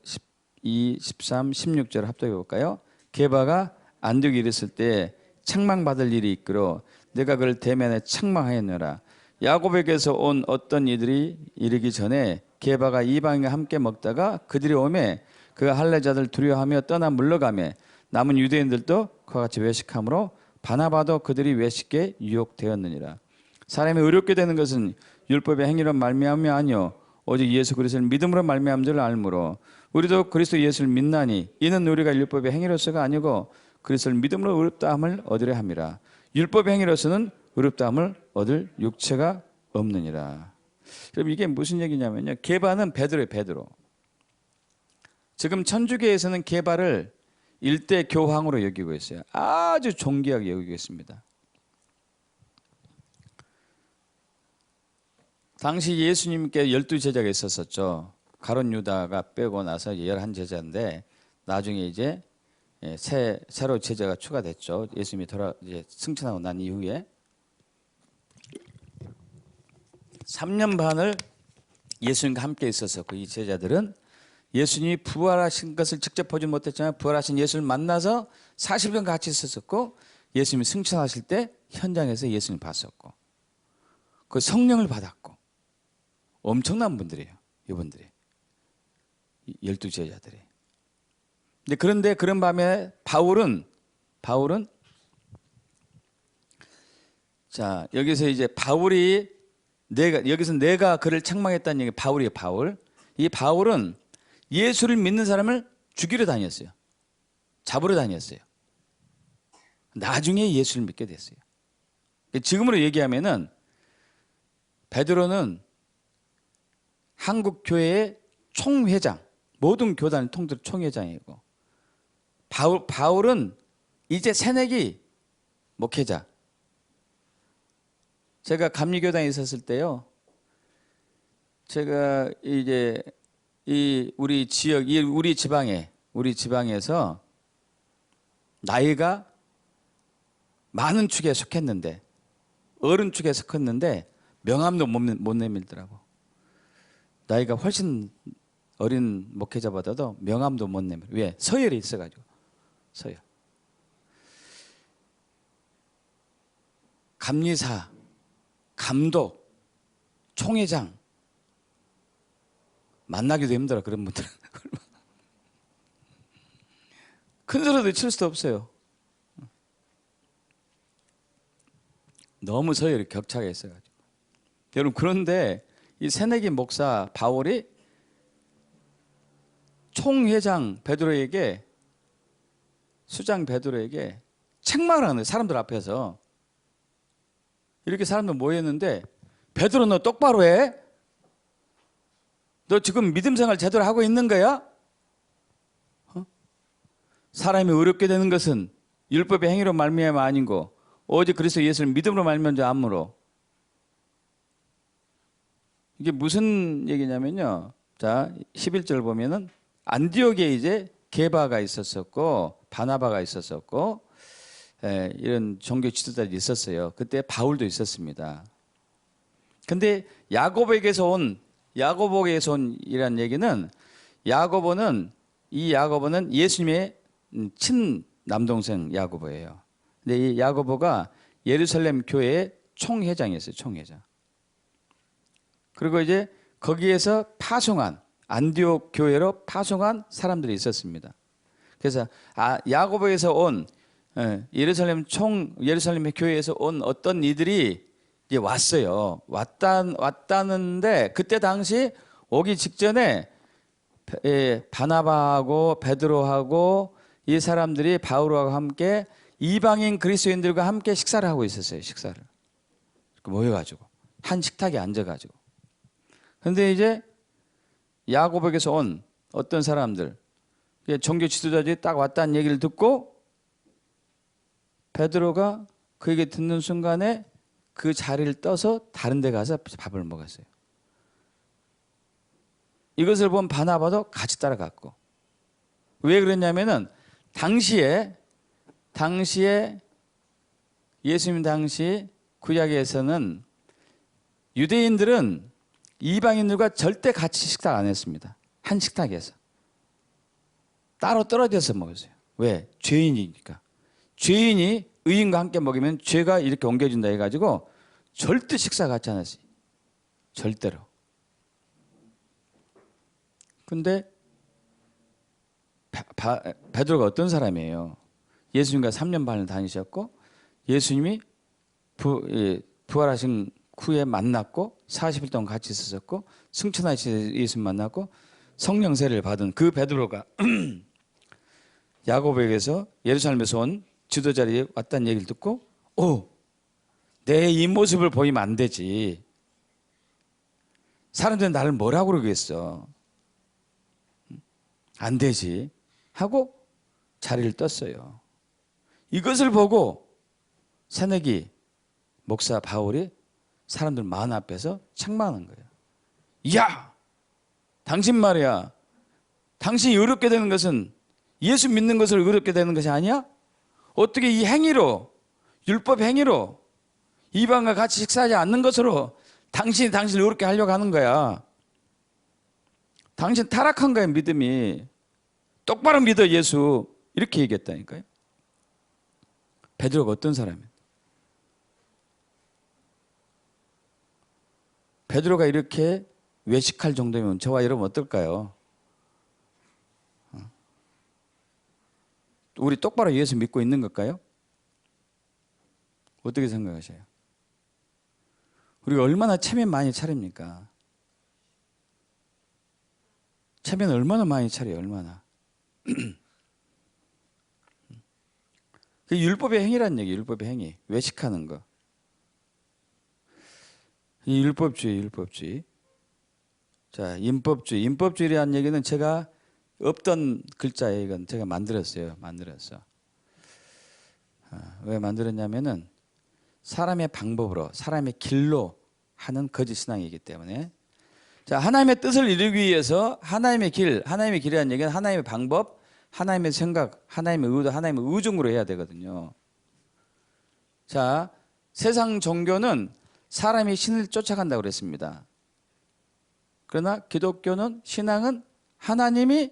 12, 13, 16절 합독해 볼까요? 게바가 안디옥에 이르렀을 때 책망받을 일이 있기로 내가 그를 대면에 책망하였노라. 야곱에게서 온 어떤 이들이 이르기 전에 게바가 이방인과 함께 먹다가 그들이 오매 그가 할례자들 두려워하며 떠나 물러가매 남은 유대인들도 그와 같이 외식함으로 바나바도 그들이 외식에 유혹되었느니라. 사람이 의롭게 되는 것은 율법의 행위로 말미암이 아니요 오직 예수 그리스도를 믿음으로 말미암은 줄 알므로 우리도 그리스도 예수를 믿나니 이는 우리가 율법의 행위로서가 아니고 그리스도를 믿음으로 의롭다함을 얻으려 함이라. 율법의 행위로서는 의롭다함을 얻을 육체가 없느니라. 그럼 이게 무슨 얘기냐면요, 게바는 베드로예요. 베드로. 지금 천주교에서는 게바를 일대 교황으로 여기고 있어요. 아주 존귀하게 여기고 있습니다. 당시 예수님께 12제자가 있었었죠. 가룟 유다가 빼고 나서 11제자인데 나중에 이제 새로 제자가 추가됐죠. 예수님이 이제 승천하고 난 이후에 3년 반을 예수님과 함께 있었었고, 이 제자들은 예수님이 부활하신 것을 직접 보지 못했지만 부활하신 예수를 만나서 40년 같이 있었었고, 예수님이 승천하실 때 현장에서 예수님을 봤었고, 그 성령을 받았고, 엄청난 분들이에요. 이분들이 12제자들이. 그런데 그런 밤에 바울은 자, 여기서 이제 바울이 여기서 내가 그를 책망했다는 얘기, 바울이에요. 바울. 이 바울은 예수를 믿는 사람을 죽이러 다녔어요. 잡으러 다녔어요. 나중에 예수를 믿게 됐어요. 지금으로 얘기하면은 베드로는 한국 교회의 총회장, 모든 교단을 통틀어 총회장이고, 바울은 이제 새내기 목회자. 제가 감리교단에 있었을 때요, 제가 이제 이 우리 지역, 우리 지방에서 나이가 많은 축에 속했는데, 어른 축에 속했는데 명함도 못 내밀더라고. 나이가 훨씬 어린 목회자보다도 명함도 못 내밀어. 왜? 서열이 있어가지고. 서열. 감리사, 감독, 총회장 만나기도 힘들어, 그런 분들은. 큰 소리도 칠 수도 없어요. 너무 서열이 격차가 있어가지고. 여러분, 그런데 이 새내기 목사 바울이 총회장 베드로에게, 수장 베드로에게 책망을 하는 거예요. 사람들 앞에서. 이렇게 사람들 모였는데, 베드로 너 똑바로 해? 너 지금 믿음 생활 제대로 하고 있는 거야? 사람이 어렵게 되는 것은 율법의 행위로 말미암아 아니고 오직 그리스도 예수를 믿음으로 말미암아 암으로. 이게 무슨 얘기냐면요. 자, 11절 보면은 안디옥에 이제 게바가 있었었고 바나바가 있었었고 이런 종교 지도자들이 있었어요. 그때 바울도 있었습니다. 근데 야고보에게서 온 이란 얘기는 야고보는 예수님의 친 남동생 야고보예요. 근데 이 야고보가 예루살렘 교회의 총회장이었어요. 총회장. 그리고 이제 거기에서 파송한 안디옥 교회로 파송한 사람들이 있었습니다. 그래서 야고보에서 온 예루살렘 교회에서 온 어떤 이들이 이제 왔어요. 왔다는데 그때 당시 오기 직전에 바나바하고 베드로하고 이 사람들이 바울과 함께 이방인 그리스도인들과 함께 식사를 하고 있었어요. 식사를 모여가지고 한 식탁에 앉아가지고. 그런데 이제 야고보에게서 온 어떤 사람들, 종교 지도자들이 딱 왔다는 얘기를 듣고 베드로가 그 얘기 듣는 순간에 그 자리를 떠서 다른 데 가서 밥을 먹었어요. 이것을 본 바나바도 같이 따라갔고. 왜 그랬냐면은 당시에 예수님 당시 구약에서는 유대인들은 이방인들과 절대 같이 식사 안 했습니다. 한 식탁에서. 따로 떨어져서 먹었어요. 왜? 죄인이니까. 죄인이 의인과 함께 먹으면 죄가 이렇게 옮겨진다 해가지고 절대 식사 같이 안 했어요. 절대로. 근데 베드로가 어떤 사람이에요? 예수님과 3년 반을 다니셨고 예수님이 부활하신 후에 만났고 40일 동안 같이 있었고 승천하신 예수님 만났고 성령 세례를 받은 그 베드로가 야고보에게서 예루살렘에서 온 지도자들이 왔다는 얘기를 듣고 내 이 모습을 보이면 안 되지. 사람들은 나를 뭐라고 그러겠어. 안 되지 하고 자리를 떴어요. 이것을 보고 새내기 목사 바울이 사람들 많은 앞에서 책망한 거예요. 야, 당신 말이야. 당신이 의롭게 되는 것은 예수 믿는 것을 의롭게 되는 것이 아니야? 어떻게 이 행위로, 율법 행위로 이방과 같이 식사하지 않는 것으로 당신을 의롭게 하려고 하는 거야. 당신 타락한 거야, 믿음이. 똑바로 믿어, 예수. 이렇게 얘기했다니까요. 베드로가 어떤 사람이에요? 베드로가 이렇게 외식할 정도면 저와 여러분 어떨까요? 우리 똑바로 예수 믿고 있는 걸까요? 어떻게 생각하세요? 우리가 얼마나 체면 많이 차립니까? 체면 얼마나 많이 차려요, 얼마나. 그 율법의 행위란 얘기예요, 율법의 행위. 외식하는 거. 이 율법주의. 자, 인법주의라는 얘기는 제가 없던 글자예요. 이건 제가 만들었어요. 왜 만들었냐면은 사람의 방법으로, 사람의 길로 하는 거짓 신앙이기 때문에. 자, 하나님의 뜻을 이루기 위해서 하나님의 길, 하나님의 길이라는 얘기는 하나님의 방법, 하나님의 생각, 하나님의 의도, 하나님의 의중으로 해야 되거든요. 자, 세상 종교는 사람이 신을 쫓아간다고 그랬습니다. 그러나 기독교는, 신앙은 하나님이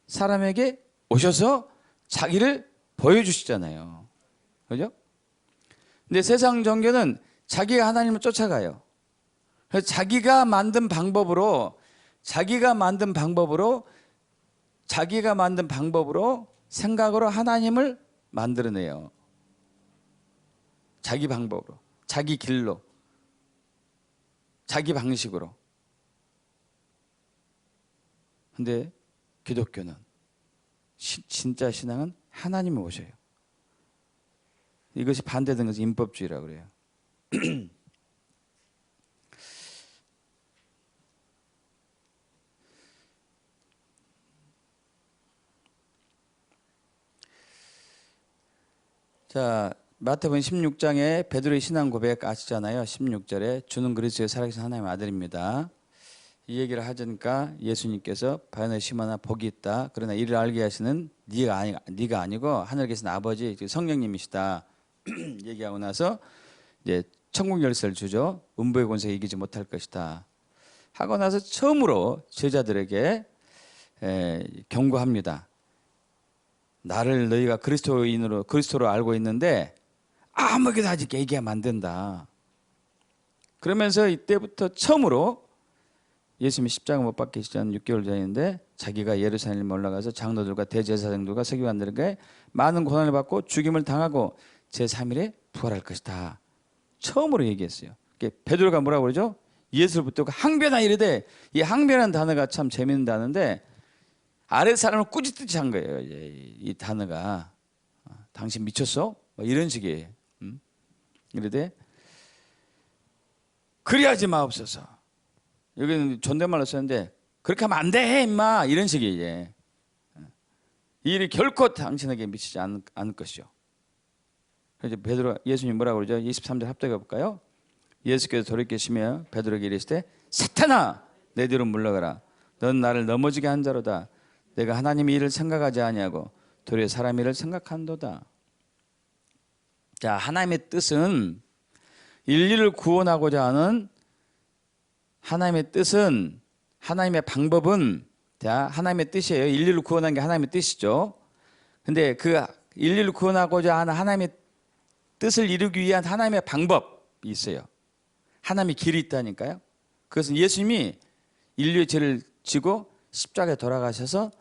사람에게 오셔서 자기를 보여주시잖아요. 그죠? 근데 세상 종교는 자기가 하나님을 쫓아가요. 그래서 자기가 만든 방법으로 생각으로 하나님을 만들어내요. 자기 방법으로, 자기 길로, 자기 방식으로. 근데 기독교는, 진짜 신앙은 하나님이 오셔요. 이것이 반대되는 것이 율법주의라고 그래요. 자, 마태복음 16장에 베드로의 신앙 고백 아시잖아요. 16절에 주는 그리스도의 살아계신 하나님의 아들입니다. 이 얘기를 하니까 예수님께서 바요나 시몬아 복이 있다. 그러나 이를 알게 하시는 네가 아니고 하늘에 계신 아버지 성령님이시다. 얘기하고 나서 이제 천국 열쇠를 주죠. 음부의 권세에 이기지 못할 것이다. 하고 나서 처음으로 제자들에게 경고합니다. 나를 너희가 그리스도로 알고 있는데 아무것도 아직 얘기하면 안 된다. 그러면서 이때부터 처음으로 예수님이 십자가 못 박히시기 전 6개월 전인데 자기가 예루살렘에 올라가서 장로들과 대제사장들과 서기관들에게 많은 고난을 받고 죽임을 당하고 제3일에 부활할 것이다. 처음으로 얘기했어요. 베드로가 뭐라고 그러죠? 예수를 붙들고 항변하 이르되, 이 항변한 단어가 참 재밌는 단어인데 아래 사람을 꾸짖듯이 한 거예요. 이 단어가 당신 미쳤어? 뭐 이런 식이에요. 이르되 그리하지 마옵소서. 여기는 존댓말로 썼는데 그렇게 하면 안 돼 임마 이런 식이에요. 이 일이 결코 당신에게 미치지 않을 것이요. 그래서 베드로, 예수님 뭐라고 그러죠? 23절 합독해 볼까요? 예수께서 돌이키시며 베드로에게 이르시되 사탄아 내 뒤로 물러가라. 넌 나를 넘어지게 한 자로다. 내가 하나님의 일을 생각하지 아니하고 도리어 사람 일을 생각한도다. 자, 하나님의 뜻은, 인류를 구원하고자 하는 하나님의 뜻은, 하나님의 방법은, 자, 하나님의 뜻이에요. 인류를 구원한 게 하나님의 뜻이죠. 근데 그 인류를 구원하고자 하는 하나님의 뜻을 이루기 위한 하나님의 방법이 있어요. 하나님의 길이 있다니까요. 그것은 예수님이 인류의 죄를 지고 십자가에 돌아가셔서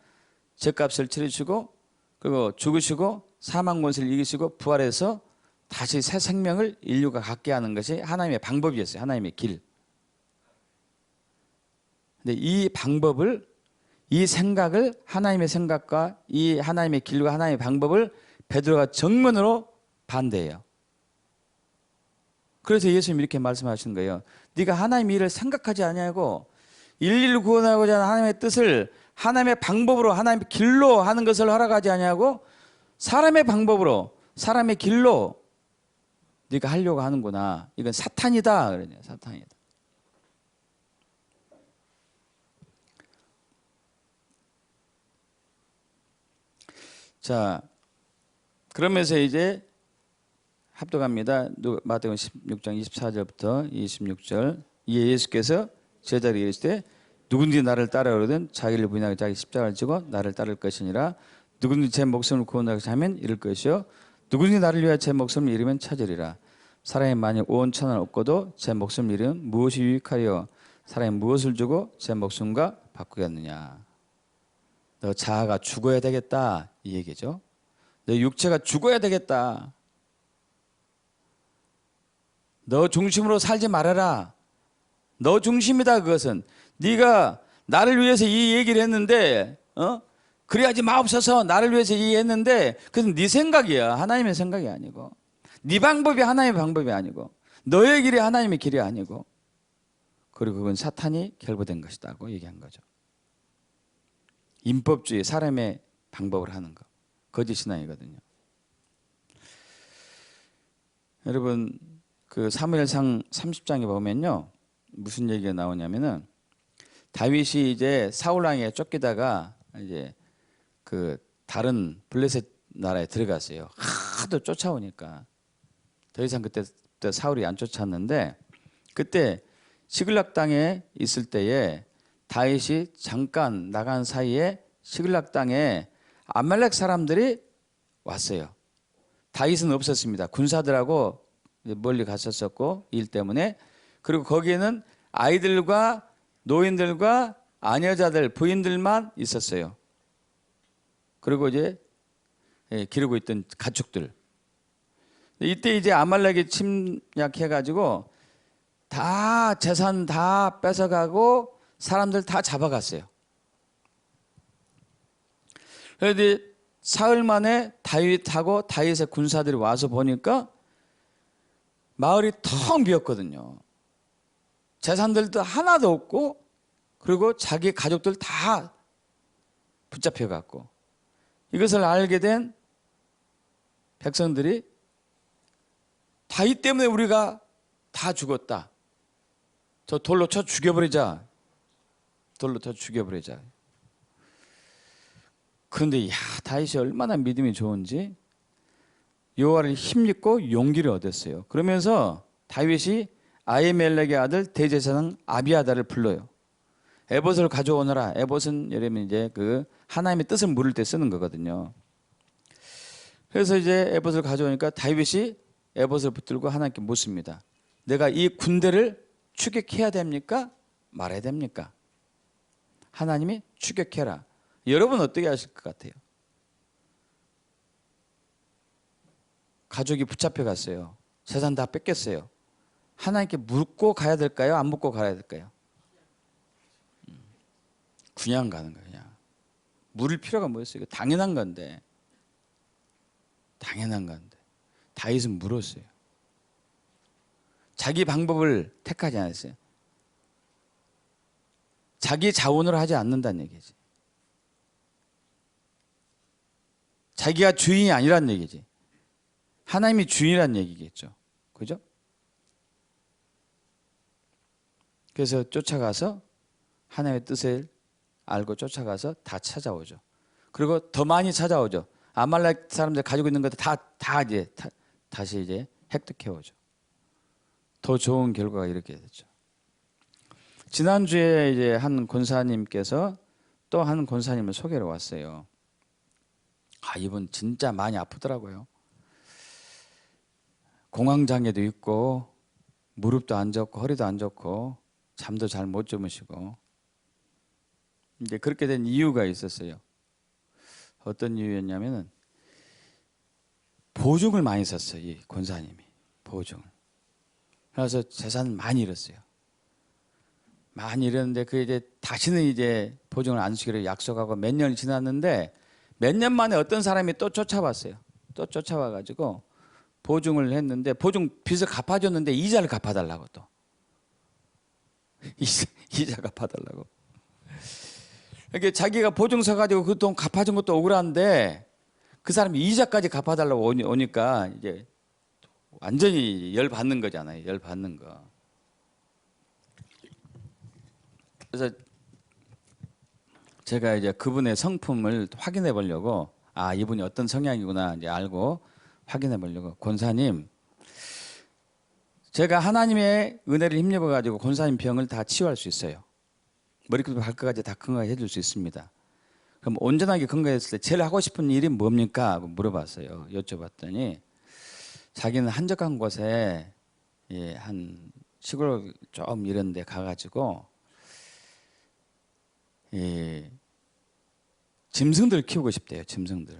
죄값을 치르시고 그리고 죽으시고 사망 권세를 이기시고 부활해서 다시 새 생명을 인류가 갖게 하는 것이 하나님의 방법이었어요. 하나님의 길. 근데 이 방법을, 이 생각을, 하나님의 생각과 이 하나님의 길과 하나님의 방법을 베드로가 정면으로 반대해요. 그래서 예수님이 이렇게 말씀하시는 거예요. 네가 하나님의 일을 생각하지 아니하고 인류를 구원하고자 하는 하나님의 뜻을 하나님의 방법으로, 하나님의 길로 하는 것을 허락하지 아니하고 사람의 방법으로, 사람의 길로 네가 하려고 하는구나. 이건 사탄이다. 그러냐, 사탄이다. 자, 그러면서 이제 합독합니다. 마태복음 16장 24절부터 26절. 이에 예수께서 제자들에게 이르시되 누구든지 나를 따르거든 자기를 부인하고 자기 십자가를 지고 나를 따를 것이니라. 누구든지 제 목숨을 구원하고자 하면 잃을 것이요 누구든지 나를 위하여 제 목숨을 잃으면 찾으리라. 사람이 만일 온 천하를 얻고도 제 목숨을 잃으면 무엇이 유익하리요? 사람이 무엇을 주고 제 목숨과 바꾸겠느냐? 너 자아가 죽어야 되겠다 이 얘기죠. 너 육체가 죽어야 되겠다. 너 중심으로 살지 말아라. 너 중심이다. 그것은 네가 나를 위해서 이 얘기를 했는데 그래야지 마옵소서. 나를 위해서 이 얘기했는데 그것은 네 생각이야. 하나님의 생각이 아니고 네 방법이 하나님의 방법이 아니고 너의 길이 하나님의 길이 아니고 그리고 그건 사탄이 결부된 것이다고 얘기한 거죠. 율법주의, 사람의 방법을 하는 거, 거짓 신앙이거든요. 여러분 그 사무엘상 30장에 보면요 무슨 얘기가 나오냐면은 다윗이 이제 사울 왕에 쫓기다가 이제 그 다른 블레셋 나라에 들어갔어요. 하도 쫓아오니까 더 이상 그때 사울이 안 쫓았는데, 그때 시글락 땅에 있을 때에 다윗이 잠깐 나간 사이에 시글락 땅에 아말렉 사람들이 왔어요. 다윗은 없었습니다. 군사들하고 멀리 갔었었고 일 때문에. 그리고 거기에는 아이들과 노인들과 아녀자들, 부인들만 있었어요. 그리고 이제 기르고 있던 가축들. 이때 이제 아말렉이 침략해가지고 다 재산 다 뺏어가고 사람들 다 잡아갔어요. 그런데 사흘 만에 다윗하고 다윗의 군사들이 와서 보니까 마을이 텅 비었거든요. 재산들도 하나도 없고, 그리고 자기 가족들 다 붙잡혀갔고, 이것을 알게 된 백성들이 다윗 때문에 우리가 다 죽었다. 저 돌로 쳐 죽여버리자. 돌로 쳐 죽여버리자. 그런데 다윗이 얼마나 믿음이 좋은지 여호와를 힘입고 용기를 얻었어요. 그러면서 다윗이 아히멜렉의 아들 대제사장 아비아다를 불러요. 에봇을 가져오너라. 에봇은 여러분 이제 그 하나님의 뜻을 물을 때 쓰는 거거든요. 그래서 이제 에봇을 가져오니까 다윗이 에봇을 붙들고 하나님께 묻습니다. 내가 이 군대를 추격해야 됩니까? 말아야 됩니까? 하나님이 추격해라. 여러분 어떻게 하실 것 같아요? 가족이 붙잡혀 갔어요. 재산 다 뺏겼어요. 하나님께 묻고 가야 될까요? 안 묻고 가야 될까요? 그냥 가는 거예요. 그냥. 물을 필요가 뭐였어요? 이거 당연한 건데. 당연한 건데. 다윗은 물었어요. 자기 방법을 택하지 않았어요. 자기 자원으로 하지 않는다는 얘기지. 자기가 주인이 아니란 얘기지. 하나님이 주인이란 얘기겠죠. 그죠? 그래서 쫓아가서 하나님의 뜻을 알고 쫓아가서 다 찾아오죠. 그리고 더 많이 찾아오죠. 아말렉 사람들 가지고 있는 것들 다 이제 다시 이제 획득해 오죠. 더 좋은 결과가 이렇게 됐죠. 지난주에 이제 한 권사님께서 또 한 권사님을 소개로 왔어요. 이분 진짜 많이 아프더라고요. 공황장애도 있고 무릎도 안 좋고 허리도 안 좋고 잠도 잘 못 주무시고, 이제 그렇게 된 이유가 있었어요. 어떤 이유였냐면은 보증을 많이 썼어요. 이 권사님이 보증을. 그래서 재산을 많이 잃었어요. 많이 잃었는데 그 이제 다시는 이제 보증을 안 쓰기로 약속하고 몇 년이 지났는데 몇 년 만에 어떤 사람이 또 쫓아왔어요. 또 쫓아와가지고 보증을 했는데 보증 빚을 갚아줬는데 이자를 갚아달라고 또 이자 갚아달라고. 이렇게 자기가 보증 서가지고 그 돈 갚아준 것도 억울한데 그 사람이 이자까지 갚아달라고 오니까 이제 완전히 열 받는 거잖아요. 열 받는 거. 그래서 제가 이제 그분의 성품을 확인해 보려고, 이분이 어떤 성향이구나 이제 알고 확인해 보려고, 권사님, 제가 하나님의 은혜를 힘입어 가지고 권사님 병을 다 치유할 수 있어요. 머리끝부터 발끝까지 다 건강해 줄 수 있습니다. 그럼 온전하게 건강했을 때 제일 하고 싶은 일이 뭡니까? 하고 물어봤어요. 여쭤봤더니 자기는 한적한 곳에 한 시골 좀 이런 데 가가지고 짐승들을 키우고 싶대요. 짐승들.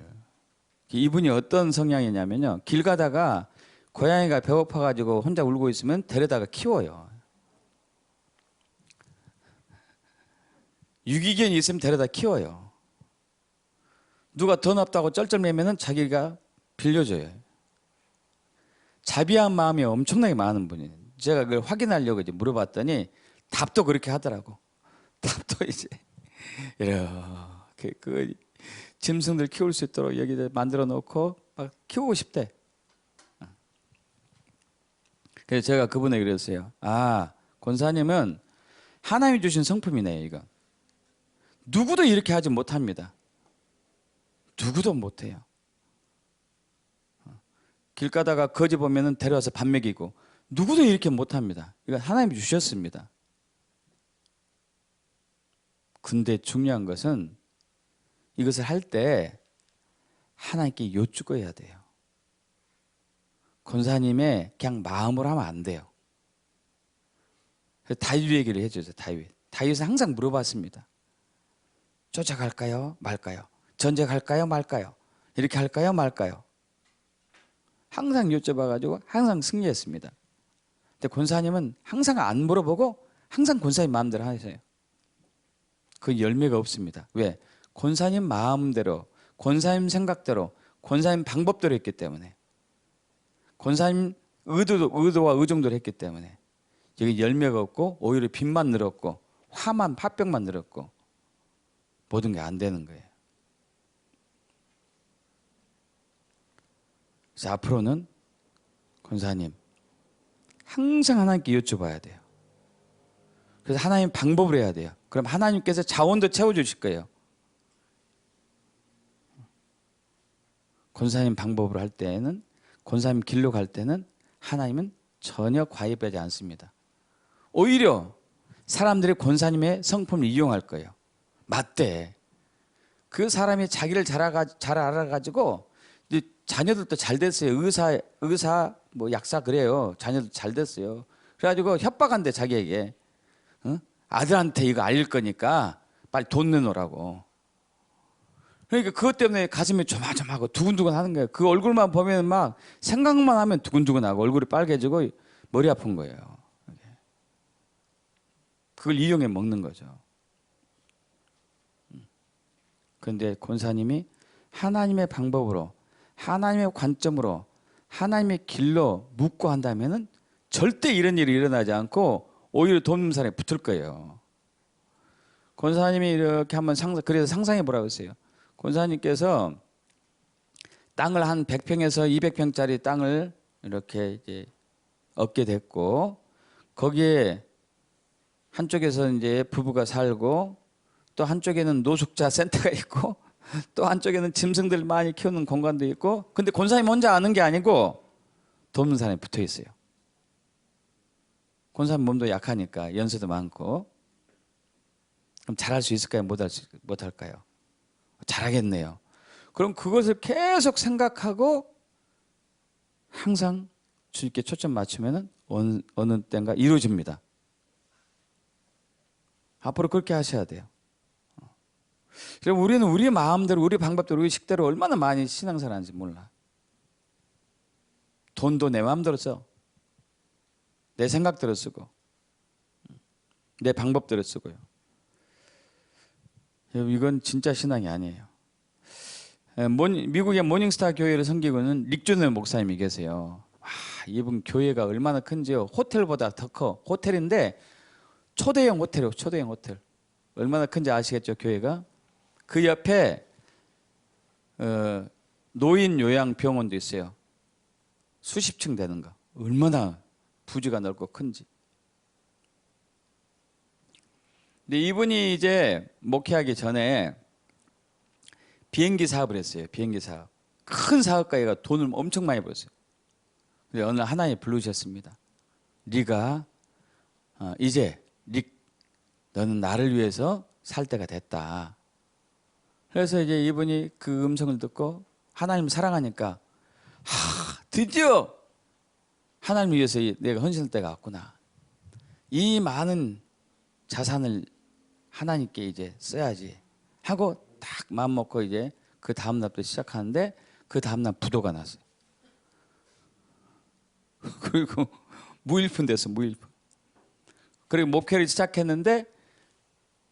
이분이 어떤 성향이냐면요, 길 가다가 고양이가 배고파가지고 혼자 울고 있으면 데려다가 키워요. 유기견이 있으면 데려다 키워요. 누가 돈 없다고 쩔쩔매면은 자기가 빌려줘요. 자비한 마음이 엄청나게 많은 분이에요. 제가 그걸 확인하려고 이제 물어봤더니 답도 그렇게 하더라고. 답도 이제 이렇게 그 짐승들 키울 수 있도록 여기다 만들어 놓고 막 키우고 싶대. 그래서 제가 그분에게 그랬어요. 권사님은 하나님이 주신 성품이네요. 이거 누구도 이렇게 하지 못합니다. 누구도 못해요. 길 가다가 거지 보면은 데려와서 밥 먹이고, 누구도 이렇게 못합니다. 이건 하나님이 주셨습니다. 근데 중요한 것은 이것을 할 때 하나님께 여쭈고 해야 돼요. 권사님의 그냥 마음으로 하면 안 돼요. 다윗 얘기를 해줘서 다윗은 항상 물어봤습니다. 쫓아갈까요 말까요? 전쟁할까요 말까요? 이렇게 할까요 말까요? 항상 여쭤봐가지고 항상 승리했습니다. 근데 권사님은 항상 안 물어보고 항상 권사님 마음대로 하세요. 그 열매가 없습니다. 왜? 권사님 마음대로, 권사님 생각대로, 권사님 방법대로 했기 때문에, 권사님 의도와 의정도로 했기 때문에 여기 열매가 없고 오히려 빚만 늘었고 화병만 늘었고 모든 게 안 되는 거예요. 그래서 앞으로는 권사님 항상 하나님께 여쭤봐야 돼요. 그래서 하나님 방법을 해야 돼요. 그럼 하나님께서 자원도 채워주실 거예요. 권사님 방법으로 할 때는, 권사님 길로 갈 때는 하나님은 전혀 과입하지 않습니다. 오히려 사람들이 권사님의 성품을 이용할 거예요. 맞대. 그 사람이 자기를 잘 알아가지고 이제 자녀들도 잘 됐어요. 의사 뭐 약사 그래요. 자녀들 잘 됐어요. 그래가지고 협박한대 자기에게. 아들한테 이거 알릴 거니까 빨리 돈 내놓으라고. 그러니까 그것 때문에 가슴이 조마조마하고 두근두근 하는 거예요. 그 얼굴만 보면 막 생각만 하면 두근두근하고 얼굴이 빨개지고 머리 아픈 거예요. 그걸 이용해 먹는 거죠. 그런데 권사님이 하나님의 방법으로, 하나님의 관점으로, 하나님의 길로 묻고 한다면은 절대 이런 일이 일어나지 않고 오히려 돕는 사람이 붙을 거예요. 권사님이 이렇게 한번 그래서 상상해 보라고 했어요. 권사님께서 땅을 한 100평에서 200평짜리 땅을 이렇게 이제 얻게 됐고, 거기에 한쪽에서 이제 부부가 살고, 또 한쪽에는 노숙자 센터가 있고, 또 한쪽에는 짐승들 많이 키우는 공간도 있고, 근데 권사님 혼자 아는 게 아니고 돕는 사람이 붙어 있어요. 권사님 몸도 약하니까 연세도 많고. 그럼 잘할 수 있을까요? 못할까요? 잘하겠네요. 그럼 그것을 계속 생각하고 항상 주님께 초점 맞추면 어느 때인가 이루어집니다. 앞으로 그렇게 하셔야 돼요. 그럼 우리는 우리 마음대로, 우리 방법대로, 우리 식대로 얼마나 많이 신앙생활 하는지 몰라. 돈도 내 마음대로 써. 내 생각대로 쓰고 내 방법대로 쓰고요. 이건 진짜 신앙이 아니에요. 미국의 모닝스타 교회를 섬기고는 릭조네 목사님이 계세요. 이분 교회가 얼마나 큰지요. 호텔보다 더 커. 호텔인데 초대형 호텔이에요. 초대형 호텔. 얼마나 큰지 아시겠죠, 교회가? 그 옆에 노인 요양 병원도 있어요. 수십 층 되는 거. 얼마나 부지가 넓고 큰지. 근데 이분이 이제 목회하기 전에 비행기 사업을 했어요. 비행기 사업. 큰 사업가가 돈을 엄청 많이 벌었어요. 근데 어느 날 하나님이 부르셨습니다. 네가 이제 너는 나를 위해서 살 때가 됐다. 그래서 이제 이분이 그 음성을 듣고 하나님을 사랑하니까 드디어 하나님을 위해서 내가 헌신할 때가 왔구나. 이 많은 자산을 하나님께 이제 써야지 하고 딱 마음 먹고 이제 그 다음 날부터 시작하는데 그 다음 날 부도가 났어요. 그리고 무일푼 됐어. 무일푼. 그리고 목회를 시작했는데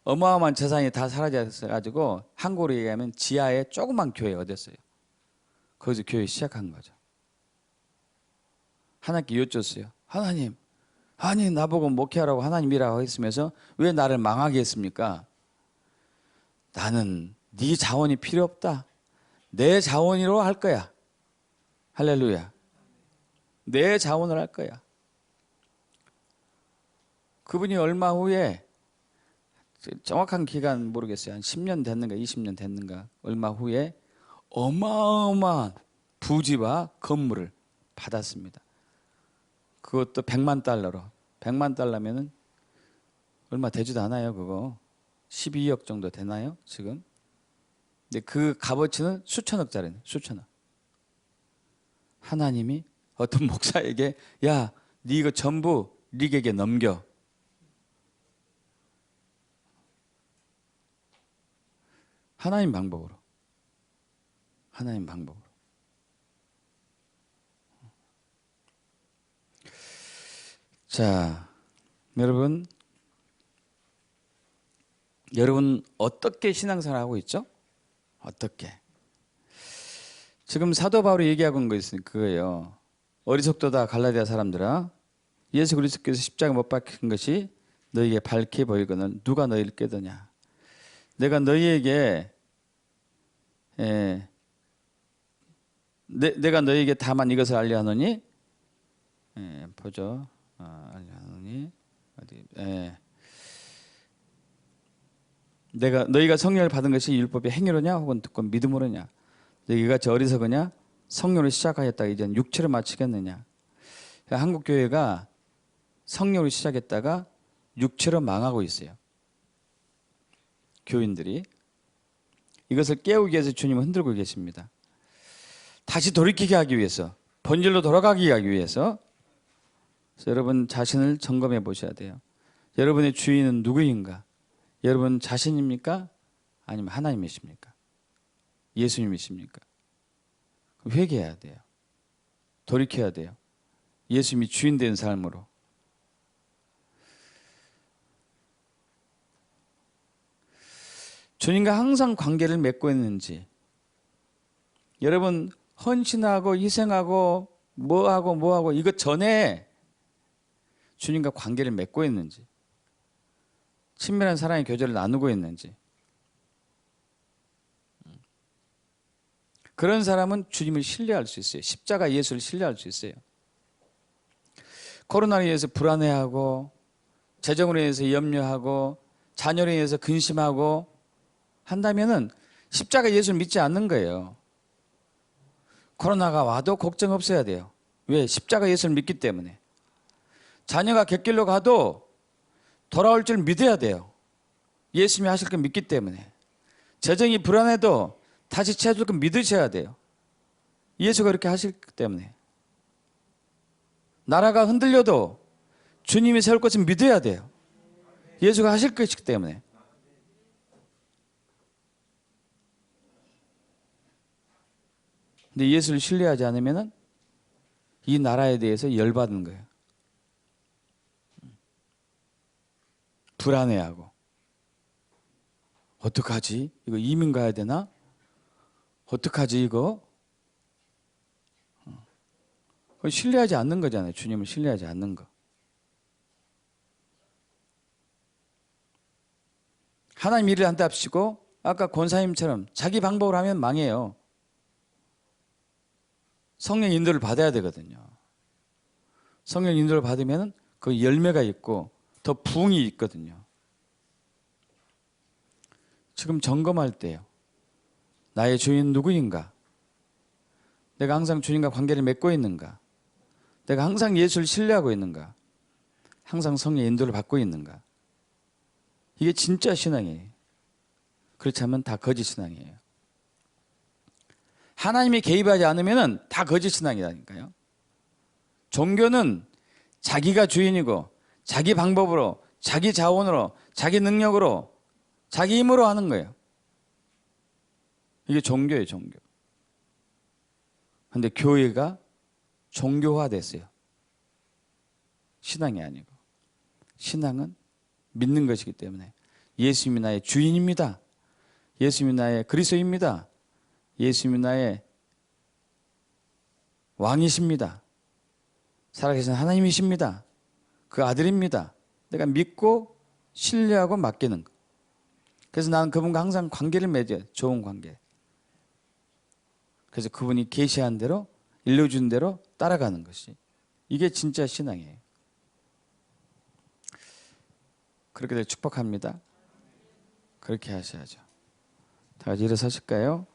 어마어마한 재산이 다 사라져가지고 한국으로 얘기하면 지하에 조그만 교회 얻었어요. 거기서 교회 시작한 거죠. 하나님께 여쭙어요. 하나님, 아니 나보고 목회하라고 하나님이라고 했으면서 왜 나를 망하게 했습니까? 나는 네 자원이 필요 없다. 내 자원으로 할 거야. 할렐루야. 내 자원을 할 거야. 그분이 얼마 후에 정확한 기간 모르겠어요. 한 10년 됐는가 20년 됐는가 얼마 후에 어마어마한 부지와 건물을 받았습니다. 그것도 100만 달러로. 100만 달러면은 얼마 되지도 않아요, 그거. 12억 정도 되나요, 지금? 근데 그 값어치는 수천억짜리네, 수천억. 하나님이 어떤 목사에게 야, 네 이거 전부 릭에게 넘겨. 하나님 방법으로. 하나님 방법으로. 자, 여러분 어떻게 신앙생활 하고 있죠? 어떻게? 지금 사도 바울이 얘기하고 있는 거 있으니 그거예요. 어리석도다 갈라디아 사람들아, 예수 그리스도께서 십자가 못 박힌 것이 너희에게 밝게 보이거늘 누가 너희를 깨더냐. 내가 너희에게 내가 너희에게 다만 이것을 알려하노니 보죠. 알려하노니 어디 내가 너희가 성령을 받은 것이 율법의 행위로냐 혹은 듣고 믿음으로냐. 너희가 같이 어리석으냐 성령을 시작하였다가 이제는 육체로 마치겠느냐. 한국 교회가 성령을 시작했다가 육체로 망하고 있어요. 교인들이 이것을 깨우기 위해서 주님은 흔들고 계십니다. 다시 돌이키게 하기 위해서, 본질로 돌아가게 하기 위해서. 그래서 여러분 자신을 점검해 보셔야 돼요. 여러분의 주인은 누구인가? 여러분 자신입니까? 아니면 하나님이십니까? 예수님이십니까? 회개해야 돼요. 돌이켜야 돼요. 예수님이 주인 된 삶으로. 주님과 항상 관계를 맺고 있는지, 여러분 헌신하고 희생하고 뭐하고 이것 전에 주님과 관계를 맺고 있는지, 친밀한 사랑의 교제를 나누고 있는지. 그런 사람은 주님을 신뢰할 수 있어요. 십자가 예수를 신뢰할 수 있어요. 코로나로 인해서 불안해하고 재정으로 인해서 염려하고 자녀로 인해서 근심하고 한다면은 십자가 예수를 믿지 않는 거예요. 코로나가 와도 걱정 없어야 돼요. 왜? 십자가 예수를 믿기 때문에. 자녀가 객길로 가도 돌아올 줄 믿어야 돼요. 예수님이 하실 걸 믿기 때문에. 재정이 불안해도 다시 채워줄 걸 믿으셔야 돼요. 예수가 그렇게 하실 때문에. 나라가 흔들려도 주님이 세울 것을 믿어야 돼요. 예수가 하실 것이기 때문에. 근데 예수를 신뢰하지 않으면 이 나라에 대해서 열받는 거예요. 불안해하고. 어떡하지? 이거 이민 가야 되나? 어떡하지 이거? 신뢰하지 않는 거잖아요. 주님을 신뢰하지 않는 거. 하나님 일을 한답시고 아까 권사님처럼 자기 방법으로 하면 망해요. 성령 인도를 받아야 되거든요. 성령 인도를 받으면 그 열매가 있고 더 부흥이 있거든요. 지금 점검할 때요. 나의 주인 누구인가? 내가 항상 주님과 관계를 맺고 있는가? 내가 항상 예수를 신뢰하고 있는가? 항상 성령 인도를 받고 있는가? 이게 진짜 신앙이에요. 그렇지 않으면 다 거짓 신앙이에요. 하나님이 개입하지 않으면 다 거짓 신앙이라니까요. 종교는 자기가 주인이고 자기 방법으로, 자기 자원으로, 자기 능력으로, 자기 힘으로 하는 거예요. 이게 종교예요, 종교. 그런데 교회가 종교화됐어요. 신앙이 아니고. 신앙은 믿는 것이기 때문에 예수님이 나의 주인입니다. 예수님이 나의 그리스도입니다. 예수님이 나의 왕이십니다. 살아계신 하나님이십니다. 그 아들입니다. 내가 믿고 신뢰하고 맡기는 거. 그래서 나는 그분과 항상 관계를 맺어요. 좋은 관계. 그래서 그분이 계시한 대로 일러준 대로 따라가는 것이 이게 진짜 신앙이에요. 그렇게 될 축복합니다. 그렇게 하셔야죠. 다 같이 일어서실까요?